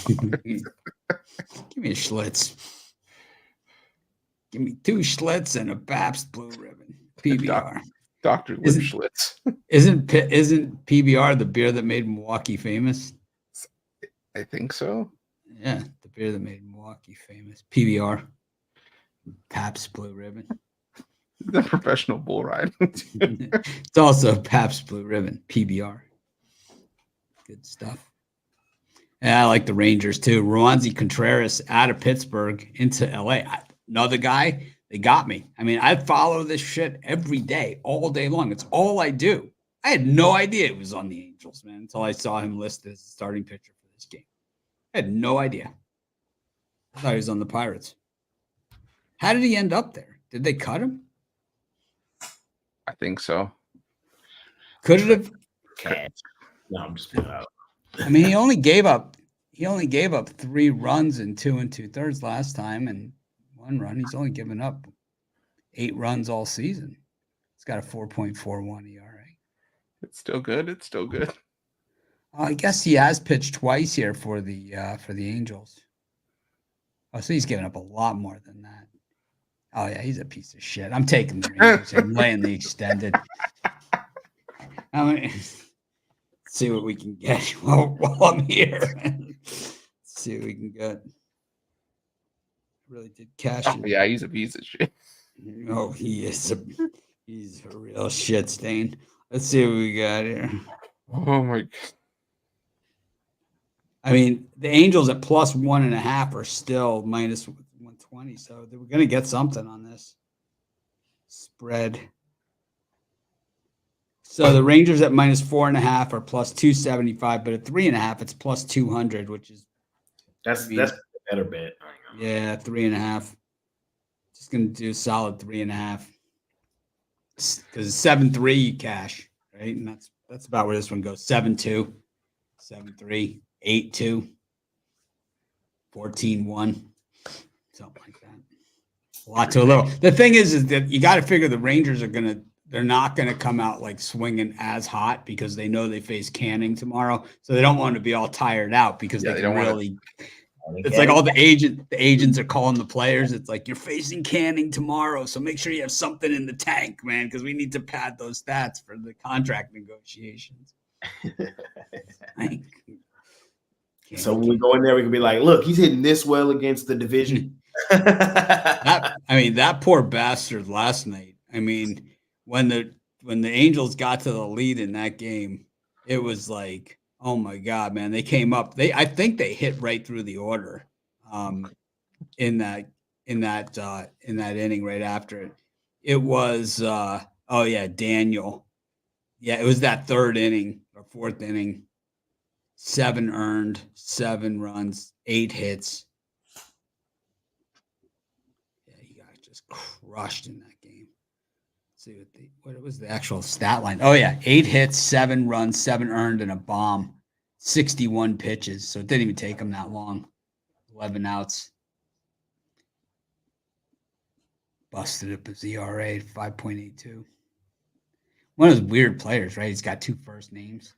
Give me a Schlitz. Give me 2 Schlitz and a Pabst Blue Ribbon. PBR. Dr. Lipschlitz. Isn't PBR the beer that made Milwaukee famous? I think so. Yeah, the beer that made Milwaukee famous. PBR. Pabst Blue Ribbon. The professional bull ride. It's also Pabst Blue Ribbon. PBR. Good stuff. Yeah, I like the Rangers too. Roansy Contreras out of Pittsburgh into LA. Another guy, they got me. I mean, I follow this shit every day, all day long. It's all I do. I had no idea it was on the Angels, man, until I saw him listed as a starting pitcher for this game. I had no idea. I thought he was on the Pirates. How did he end up there? Did they cut him? I think so. Could it have? Cash. No, I'm just putting out. I mean, he only gave up 3 runs in 2 2/3 last time, and 1 run. He's only given up 8 runs all season. He's got a 4.41 ERA. It's still good. It's still good. I guess he has pitched twice here for the Angels. Oh, so he's given up a lot more than that. Oh yeah, he's a piece of shit. I'm taking the Rangers and laying the extended. I mean, see what we can get while I'm here. See what we can get. Really did cash it. Yeah, he's a piece of shit. Oh, he's a real shit stain. Let's see what we got here. Oh my God. I mean, the Angels at plus 1.5 are still minus 120, so they were going to get something on this spread. So the Rangers at minus 4.5 are plus 275, but at 3.5 it's plus 200, which is that's a better bet. Yeah, 3.5. Just going to do a solid 3.5 because 7-3 you cash, right? And that's about where this one goes. 7-2, 7-3, 8-2, 14-1, something like that. A lot to a little. The thing is that you got to figure the Rangers they're not going to come out like swinging as hot because they know they face Canning tomorrow. So they don't want to be all tired out because they don't really. It's like all the agents are calling the players. It's like, you're facing Canning tomorrow, so make sure you have something in the tank, man, because we need to pad those stats for the contract negotiations. So when we go in there, we can be like, look, he's hitting this well against the division. that poor bastard last night. I mean, when the Angels got to the lead in that game, it was like, oh my God, man! They came up. I think they hit right through the order, in that inning right after it. It was Daniel. Yeah, it was that 3rd inning or 4th inning. 7 earned, 7 runs, 8 hits. Yeah, he got just crushed in that game. Let's see what was the actual stat line. Oh yeah, 8 hits, 7 runs, 7 earned, and a bomb. 61 pitches, so it didn't even take him that long. 11 outs. Busted up his ERA 5.82. One of those weird players, right? He's got 2 first names.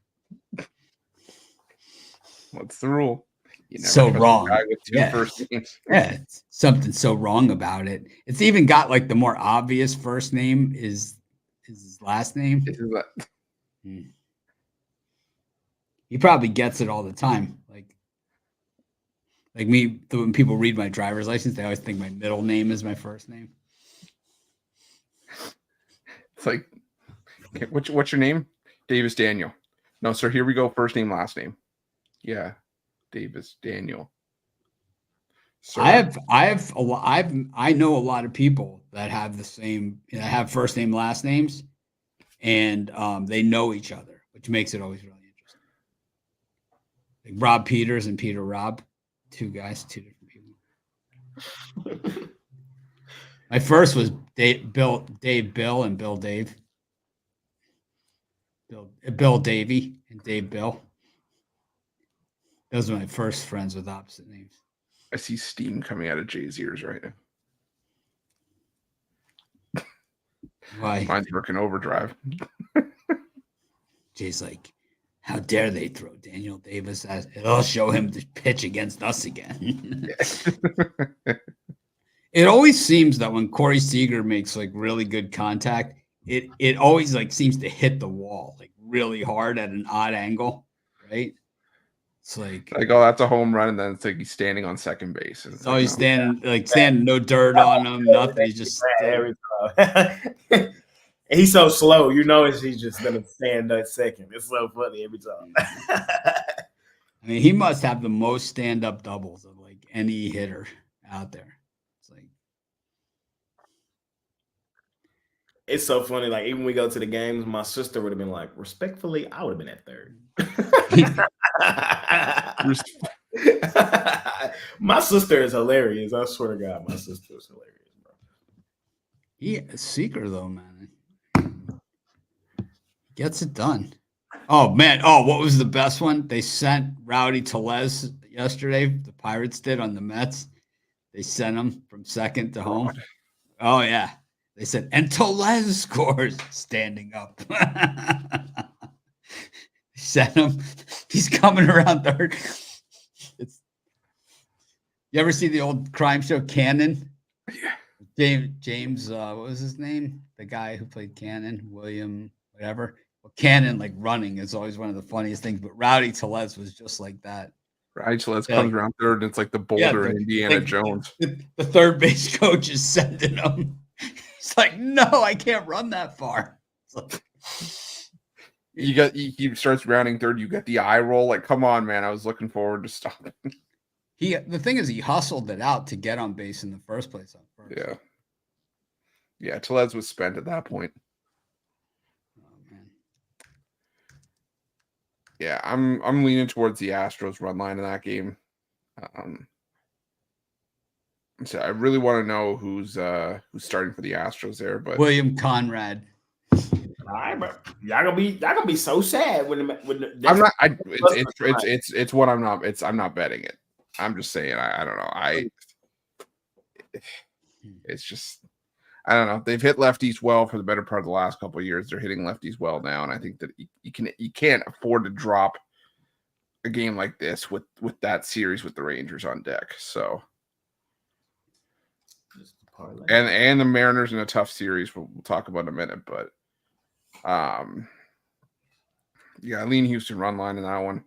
What's the rule? So wrong. Guy with 2 first names. Yeah, it's something so wrong about it. It's even got like the more obvious first name is his last name. He probably gets it all the time. Like me, when people read my driver's license, they always think my middle name is my first name. It's like, okay, what's your name? Davis Daniel. No, sir. Here we go. First name, last name. Yeah, Davis Daniel. Sir. I know a lot of people that have the same, have first name, last names, and they know each other, which makes it always really interesting. Like Rob Peters and Peter Rob, 2 guys, 2 different people. My first was Dave Bill and Bill Dave. Bill Davey and Dave Bill. Those are my first friends with opposite names. I see steam coming out of Jay's ears right now. Why? Mine's working overdrive. Jay's like, how dare they throw Daniel Davis? It'll show him to pitch against us again. It always seems that when Corey Seager makes like really good contact, it always like seems to hit the wall like really hard at an odd angle, right? It's like oh, that's a home run, and then it's like he's standing on second base. And it's always standing, no dirt on him, nothing. He's just every time. And he's so slow, he's just gonna stand at second. It's so funny every time. I mean, he must have the most stand-up doubles of like any hitter out there. It's so funny. Like, even when we go to the games, my sister would have been like, respectfully, I would have been at third. My sister is hilarious. I swear to God, my sister is hilarious, bro. Yeah, Seeker though, man. Gets it done. Oh, man. Oh, what was the best one? They sent Rowdy Tellez yesterday. The Pirates did on the Mets. They sent him from second to home. Oh, yeah. They said, and Tellez scores standing up. Sent him. He's coming around third. You ever see the old crime show Cannon? Yeah. James, what was his name? The guy who played Cannon, William, whatever. Well, Cannon, like running, is always one of the funniest things. But Rowdy Tellez was just like that. Rowdy Tellez comes around third, and it's like the Boulder in Indiana Jones. The third base coach is sending him. It's like, no, I can't run that far. Like, he starts rounding third. You get the eye roll. Like, come on, man! I was looking forward to stopping. The thing is, he hustled it out to get on base in the first place. Yeah. Tellez was spent at that point. Oh man. Yeah, I'm leaning towards the Astros run line in that game. So I really want to know who's starting for the Astros there, but William Conrad. All right, bro. Y'all gonna be so sad when I'm not. It's what I'm not. I'm not betting it. I'm just saying. I don't know. It's just I don't know. They've hit lefties well for the better part of the last couple of years. They're hitting lefties well now, and I think that you can't afford to drop a game like this with that series with the Rangers on deck. So. And the Mariners in a tough series we'll talk about in a minute, but yeah, I lean Houston run line in that one.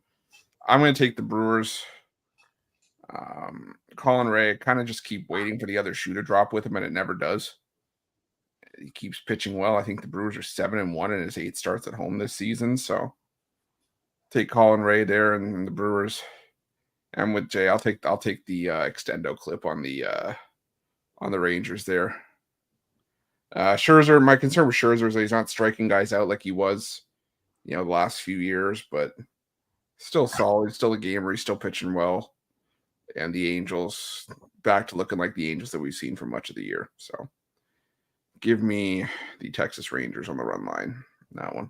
I'm going to take the Brewers. Colin Ray, kind of just keep waiting for the other shoe to drop with him, and it never does. He keeps pitching well. I think the Brewers are 7-1 in his 8 starts at home this season, so take Colin Ray there and the Brewers. And with Jay, I'll take the extendo clip on the Rangers there. Scherzer, my concern with Scherzer is that he's not striking guys out like he was, the last few years, but still solid, still a gamer, he's still pitching well. And the Angels back to looking like the Angels that we've seen for much of the year. So give me the Texas Rangers on the run line in that one.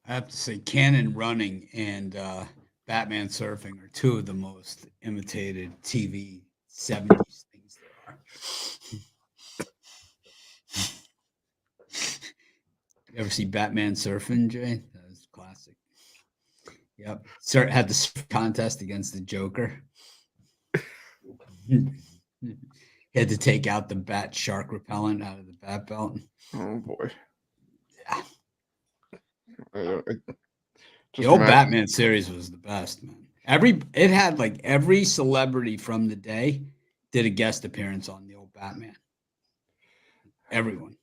I have to say Cannon running and Batman surfing are two of the most imitated TV 70s things there are. You ever see Batman surfing, Jay? That was classic. Yep. Had the surf contest against the Joker. He had to take out the bat shark repellent out of the bat belt. Oh boy. Yeah. The old Batman series was the best, man. It had like every celebrity from the day did a guest appearance on the old Batman. Everyone.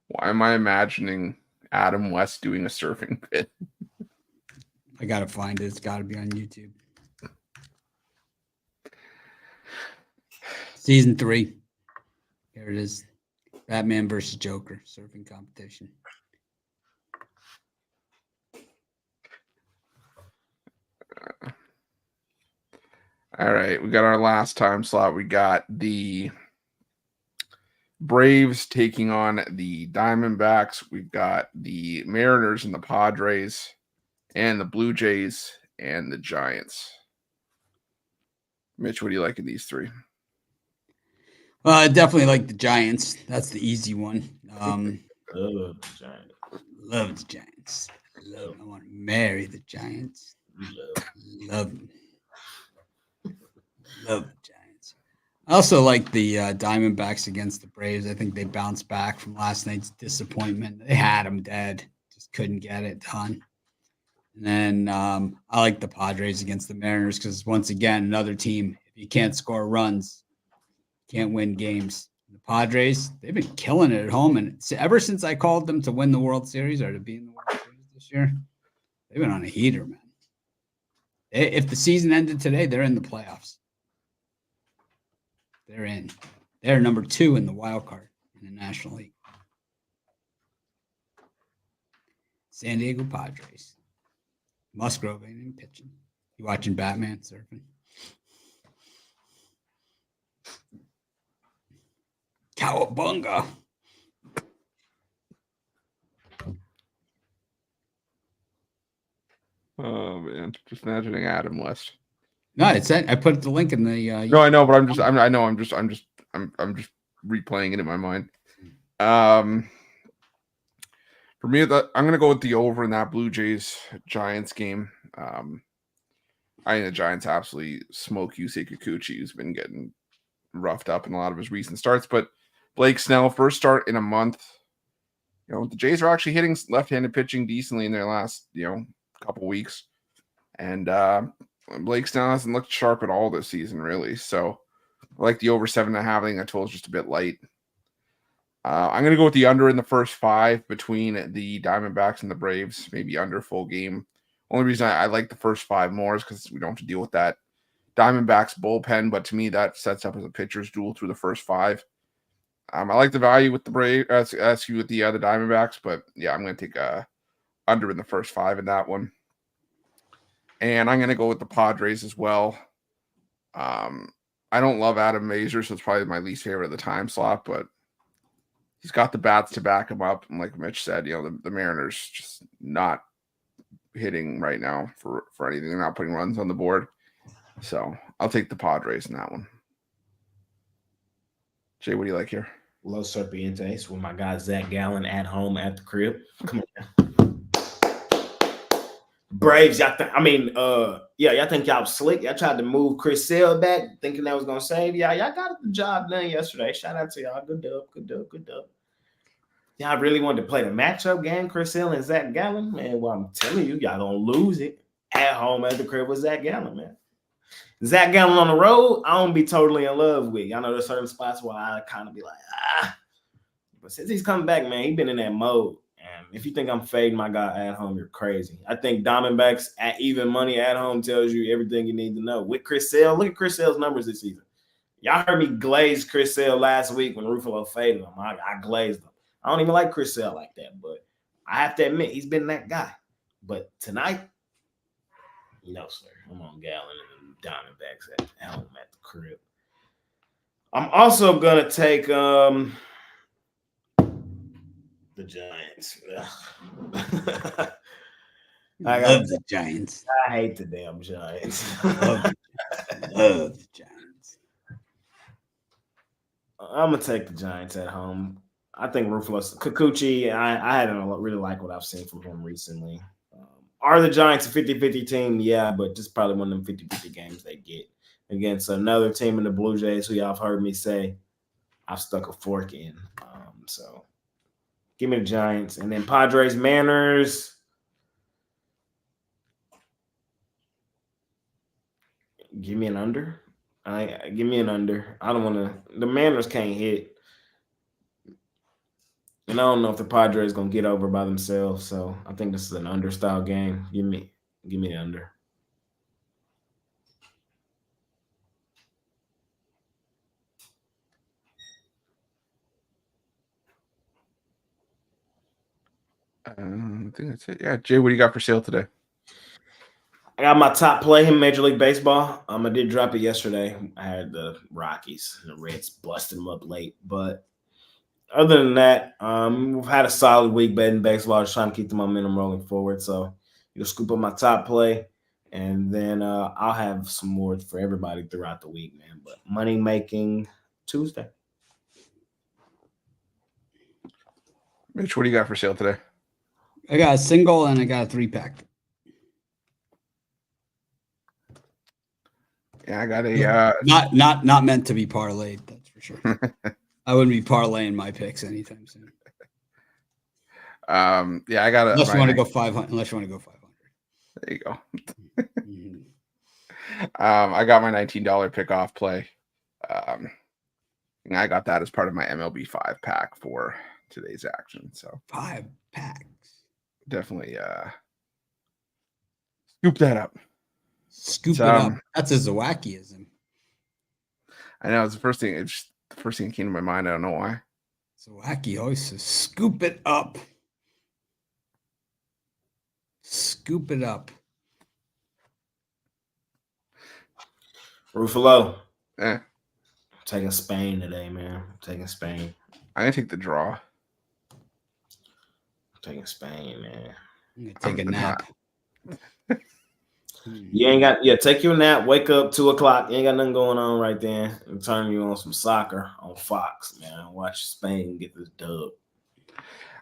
Why am I imagining Adam West doing a surfing bit? I gotta find it. It's gotta be on YouTube. Season 3. Here it is. Batman versus Joker surfing competition. All right, we got our last time slot. We got the Braves taking on the Diamondbacks. We've got the Mariners and the Padres, and the Blue Jays and the Giants. Mitch, what do you like in these three? I definitely like the Giants. That's the easy one. Love the Giants. Love the Giants. I want to marry the Giants. Love them. Love the Giants. I also like the Diamondbacks against the Braves. I think they bounced back from last night's disappointment. They had them dead. Just couldn't get it done. And then I like the Padres against the Mariners because, once again, another team, if you can't score runs, can't win games. The Padres, they've been killing it at home. And ever since I called them to win the World Series or to be in the World Series this year, they've been on a heater, man. If the season ended today, they're in the playoffs. They're in. They're number 2 in the wild card in the National League. San Diego Padres. Musgrove ain't even pitching. You watching Batman surfing? Cowabunga. Oh man, just imagining Adam West. No, it's that I put the link in the. No, I know, but I'm just replaying it in my mind. For me, I'm gonna go with the over in that Blue Jays Giants game. I think the Giants absolutely smoke Yusei Kikuchi, who's been getting roughed up in a lot of his recent starts. But Blake Snell, first start in a month. You know, the Jays are actually hitting left-handed pitching decently in their last, couple weeks. And Blake Snell hasn't looked sharp at all this season, really. So I like the over 7.5. I think that total is just a bit light. I'm going to go with the under in the first 5 between the Diamondbacks and the Braves, maybe under full game. Only reason I like the first 5 more is because we don't have to deal with that Diamondbacks bullpen, but to me that sets up as a pitcher's duel through the first 5. I like the value with the Braves, with the Diamondbacks, but yeah, I'm going to take under in the first 5 in that one. And I'm going to go with the Padres as well. I don't love Adam Mazur, so it's probably my least favorite of the time slot, but he's got the bats to back him up. And like Mitch said, the Mariners just not hitting right now for anything. They're not putting runs on the board. So I'll take the Padres in that one. Jay, what do you like here? Los Serpientes with my guy Zach Gallen at home at the crib. Come on. Braves, y'all think y'all was slick. Y'all tried to move Chris Sale back, thinking that was gonna save y'all. Y'all got the job done yesterday. Shout out to y'all. Good dub. Y'all really wanted to play the matchup game, Chris Sale and Zach Gallen, man. Well, I'm telling you, y'all gonna lose it at home at the crib with Zach Gallen, man. Zach Gallen on the road, I don't be totally in love with. I know there's certain spots where I kind of be like, but since he's coming back, man, he's been in that mode. And if you think I'm fading my guy at home, you're crazy. I think Diamondbacks at even money at home tells you everything you need to know. With Chris Sale, look at Chris Sale's numbers this season. Y'all heard me glaze Chris Sale last week when Ruffalo faded him. I glazed him. I don't even like Chris Sale like that, but I have to admit he's been that guy. But tonight, no, sir. I'm on Gallen and the Diamondbacks at home at the crib. I'm also gonna take the Giants. I love the Giants. I hate the damn Giants. Love the Giants. I'm gonna take the Giants at home. I think Rufus Kikuchi, I hadn't really like what I've seen from him recently. Are the Giants a 50-50 team? Yeah, but just probably one of them 50-50 games they get against another team in the Blue Jays who y'all have heard me say I've stuck a fork in. So give me the Giants. And then Padres, Mariners. Give me an under. Give me an under. I don't want to. The Mariners can't hit. And I don't know if the Padres going to get over by themselves. So I think this is an under style game. Give me the under. I think that's it. Yeah, Jay, what do you got for sale today? I got my top play in Major League Baseball. I did drop it yesterday. I had the Rockies. The Reds busted them up late. But other than that, we've had a solid week betting baseball. Just trying to keep the momentum rolling forward. So, scoop up my top play. And then I'll have some more for everybody throughout the week, man. But money making Tuesday. Mitch, what do you got for sale today? I got a single and I got a 3-pack. Yeah, I got a not meant to be parlayed, that's for sure. I wouldn't be parlaying my picks anytime soon. Yeah, I got a. Unless you want to go 500. Unless you want to go 500. There you go. Mhm. I got my $19 pickoff play. I got that as part of my MLB 5-pack for today's action. So 5 packs. Definitely scoop that up. Scoop it up. That's a Zawakiism. I know it's the first thing. It's just the first thing that came to my mind. I don't know why. Zawaki always says, "Scoop it up." Scoop it up. Ruffalo. Eh, Taking Spain today, man. Taking Spain. I'm gonna take the draw. Taking Spain, man. I'm gonna take a nap. You ain't got take your nap, wake up 2:00. You ain't got nothing going on right there. And turn you on some soccer on Fox, man. Watch Spain get this dub.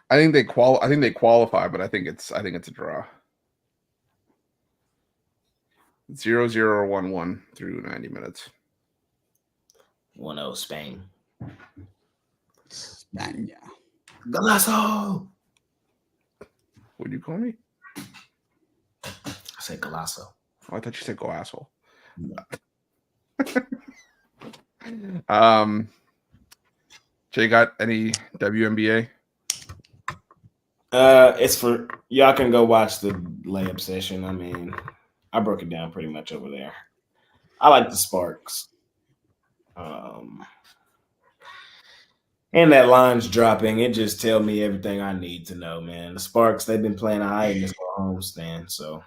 I think they qualify, but I think it's a draw. 0-0 or 1-1 through 90 minutes. 1-0 Spain. Spania. Golazo. What do you call me? I said Golazo. Oh, I thought you said go asshole. No. Jay, got any WNBA? It's for y'all can go watch the layup session. I mean, I broke it down pretty much over there. I like the Sparks. And that line's dropping. It just tells me everything I need to know, man. The Sparks, they've been playing high in this homestand, so.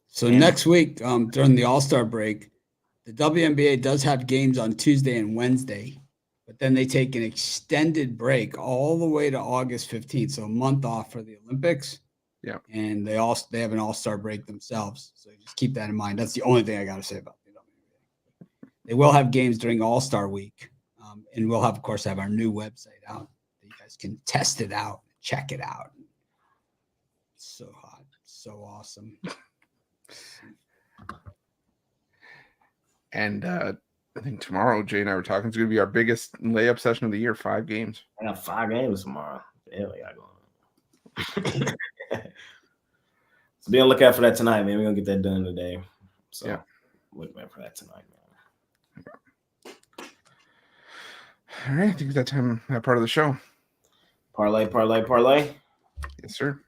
So next week, during the All-Star break, the WNBA does have games on Tuesday and Wednesday, but then they take an extended break all the way to August 15th, so a month off for the Olympics. Yeah, and they have an All-Star break themselves, so just keep that in mind. That's the only thing I got to say about the WNBA. They will have games during All-Star week, and we'll of course have our new website out that you guys can test it out, check it out. It's so hot, so awesome. And I think tomorrow, Jay and I were talking, it's going to be our biggest layup session of the year, 5 games. I got 5 games tomorrow. Hell yeah, going. So be on the lookout for that tonight, man. We're going to get that done today. So yeah, look out for that tonight, man. All right, I think it's that part of the show. Parlay, parlay, parlay. Yes, sir.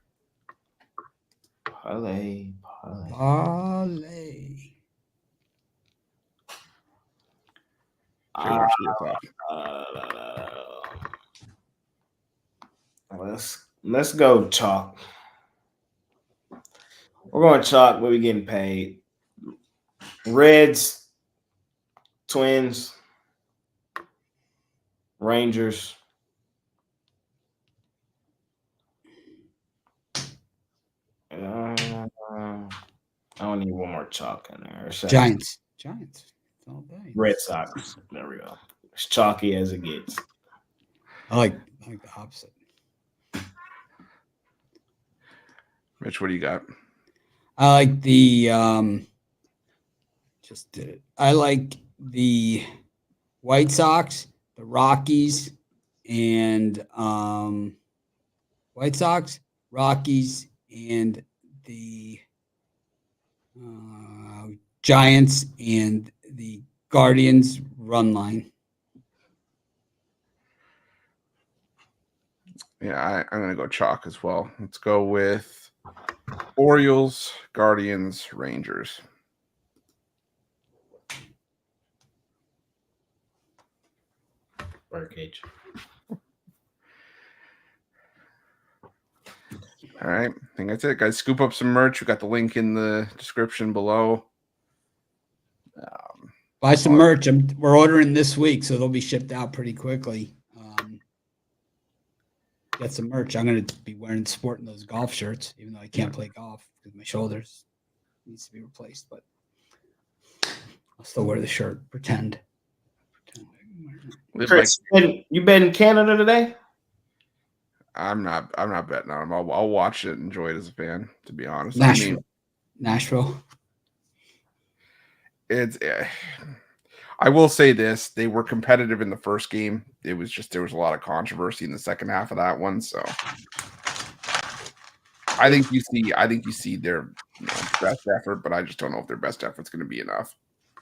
Parlay, parlay. Parlay. Let's go chalk. We're going chalk. Where we getting paid? Reds, Twins, Rangers. I don't need one more chalk in there. Giants. All day. Red Sox. There we go. As chalky as it gets. I like the opposite. Mitch, what do you got? I like the I like the White Sox, the Rockies, and White Sox, Rockies, and the Giants and the Guardians run line. Yeah, I'm going to go chalk as well. Let's go with Orioles, Guardians, Rangers. Birdcage. All right, I think that's it, guys. Scoop up some merch. We got the link in the description below. Buy some merch. We're ordering this week, so they'll be shipped out pretty quickly. get some merch. I'm gonna be sporting those golf shirts, even though I can't play golf because my shoulders needs to be replaced. But I'll still wear the shirt. Pretend. Chris, you been in Canada today? I'm not betting on them. I'll watch it and enjoy it as a fan, to be honest. Nashville. I will say this: they were competitive in the first game. It was just there was a lot of controversy in the second half of that one. So I think you see their best effort, but I just don't know if their best effort's going to be enough.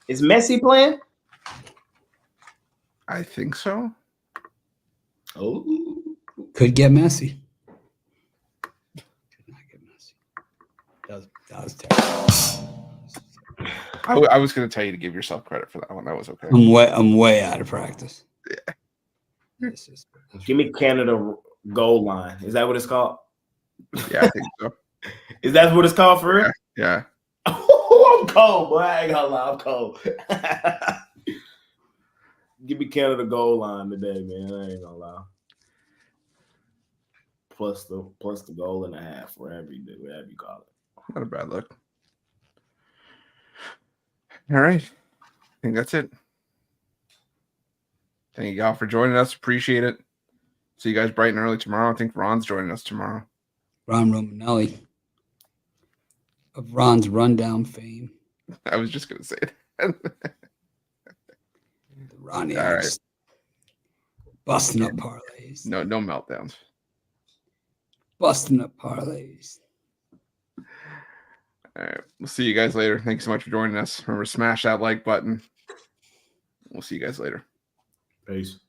Is Messi playing? I think so. Oh, could get messy. Could not get messy. That was terrible. I was going to tell you to give yourself credit for that one. That was okay. I'm way out of practice. Yeah. Give me Canada goal line. Is that what it's called? Yeah, I think so. Is that what it's called for real? Yeah. Oh, I'm cold, boy. I ain't gonna lie, I'm cold. Give me Canada goal line today, man. I ain't gonna lie. Plus the goal and a half, whatever you call it. Not a bad look. All right. I think that's it. Thank you all for joining us. Appreciate it. See you guys bright and early tomorrow. I think Ron's joining us tomorrow. Ron Romanelli of Ron's Rundown fame. I was just going to say that. Ronnie all right. Busting up parlays. No meltdowns. Busting up parlays. All right. We'll see you guys later. Thanks so much for joining us. Remember, smash that like button. We'll see you guys later. Peace.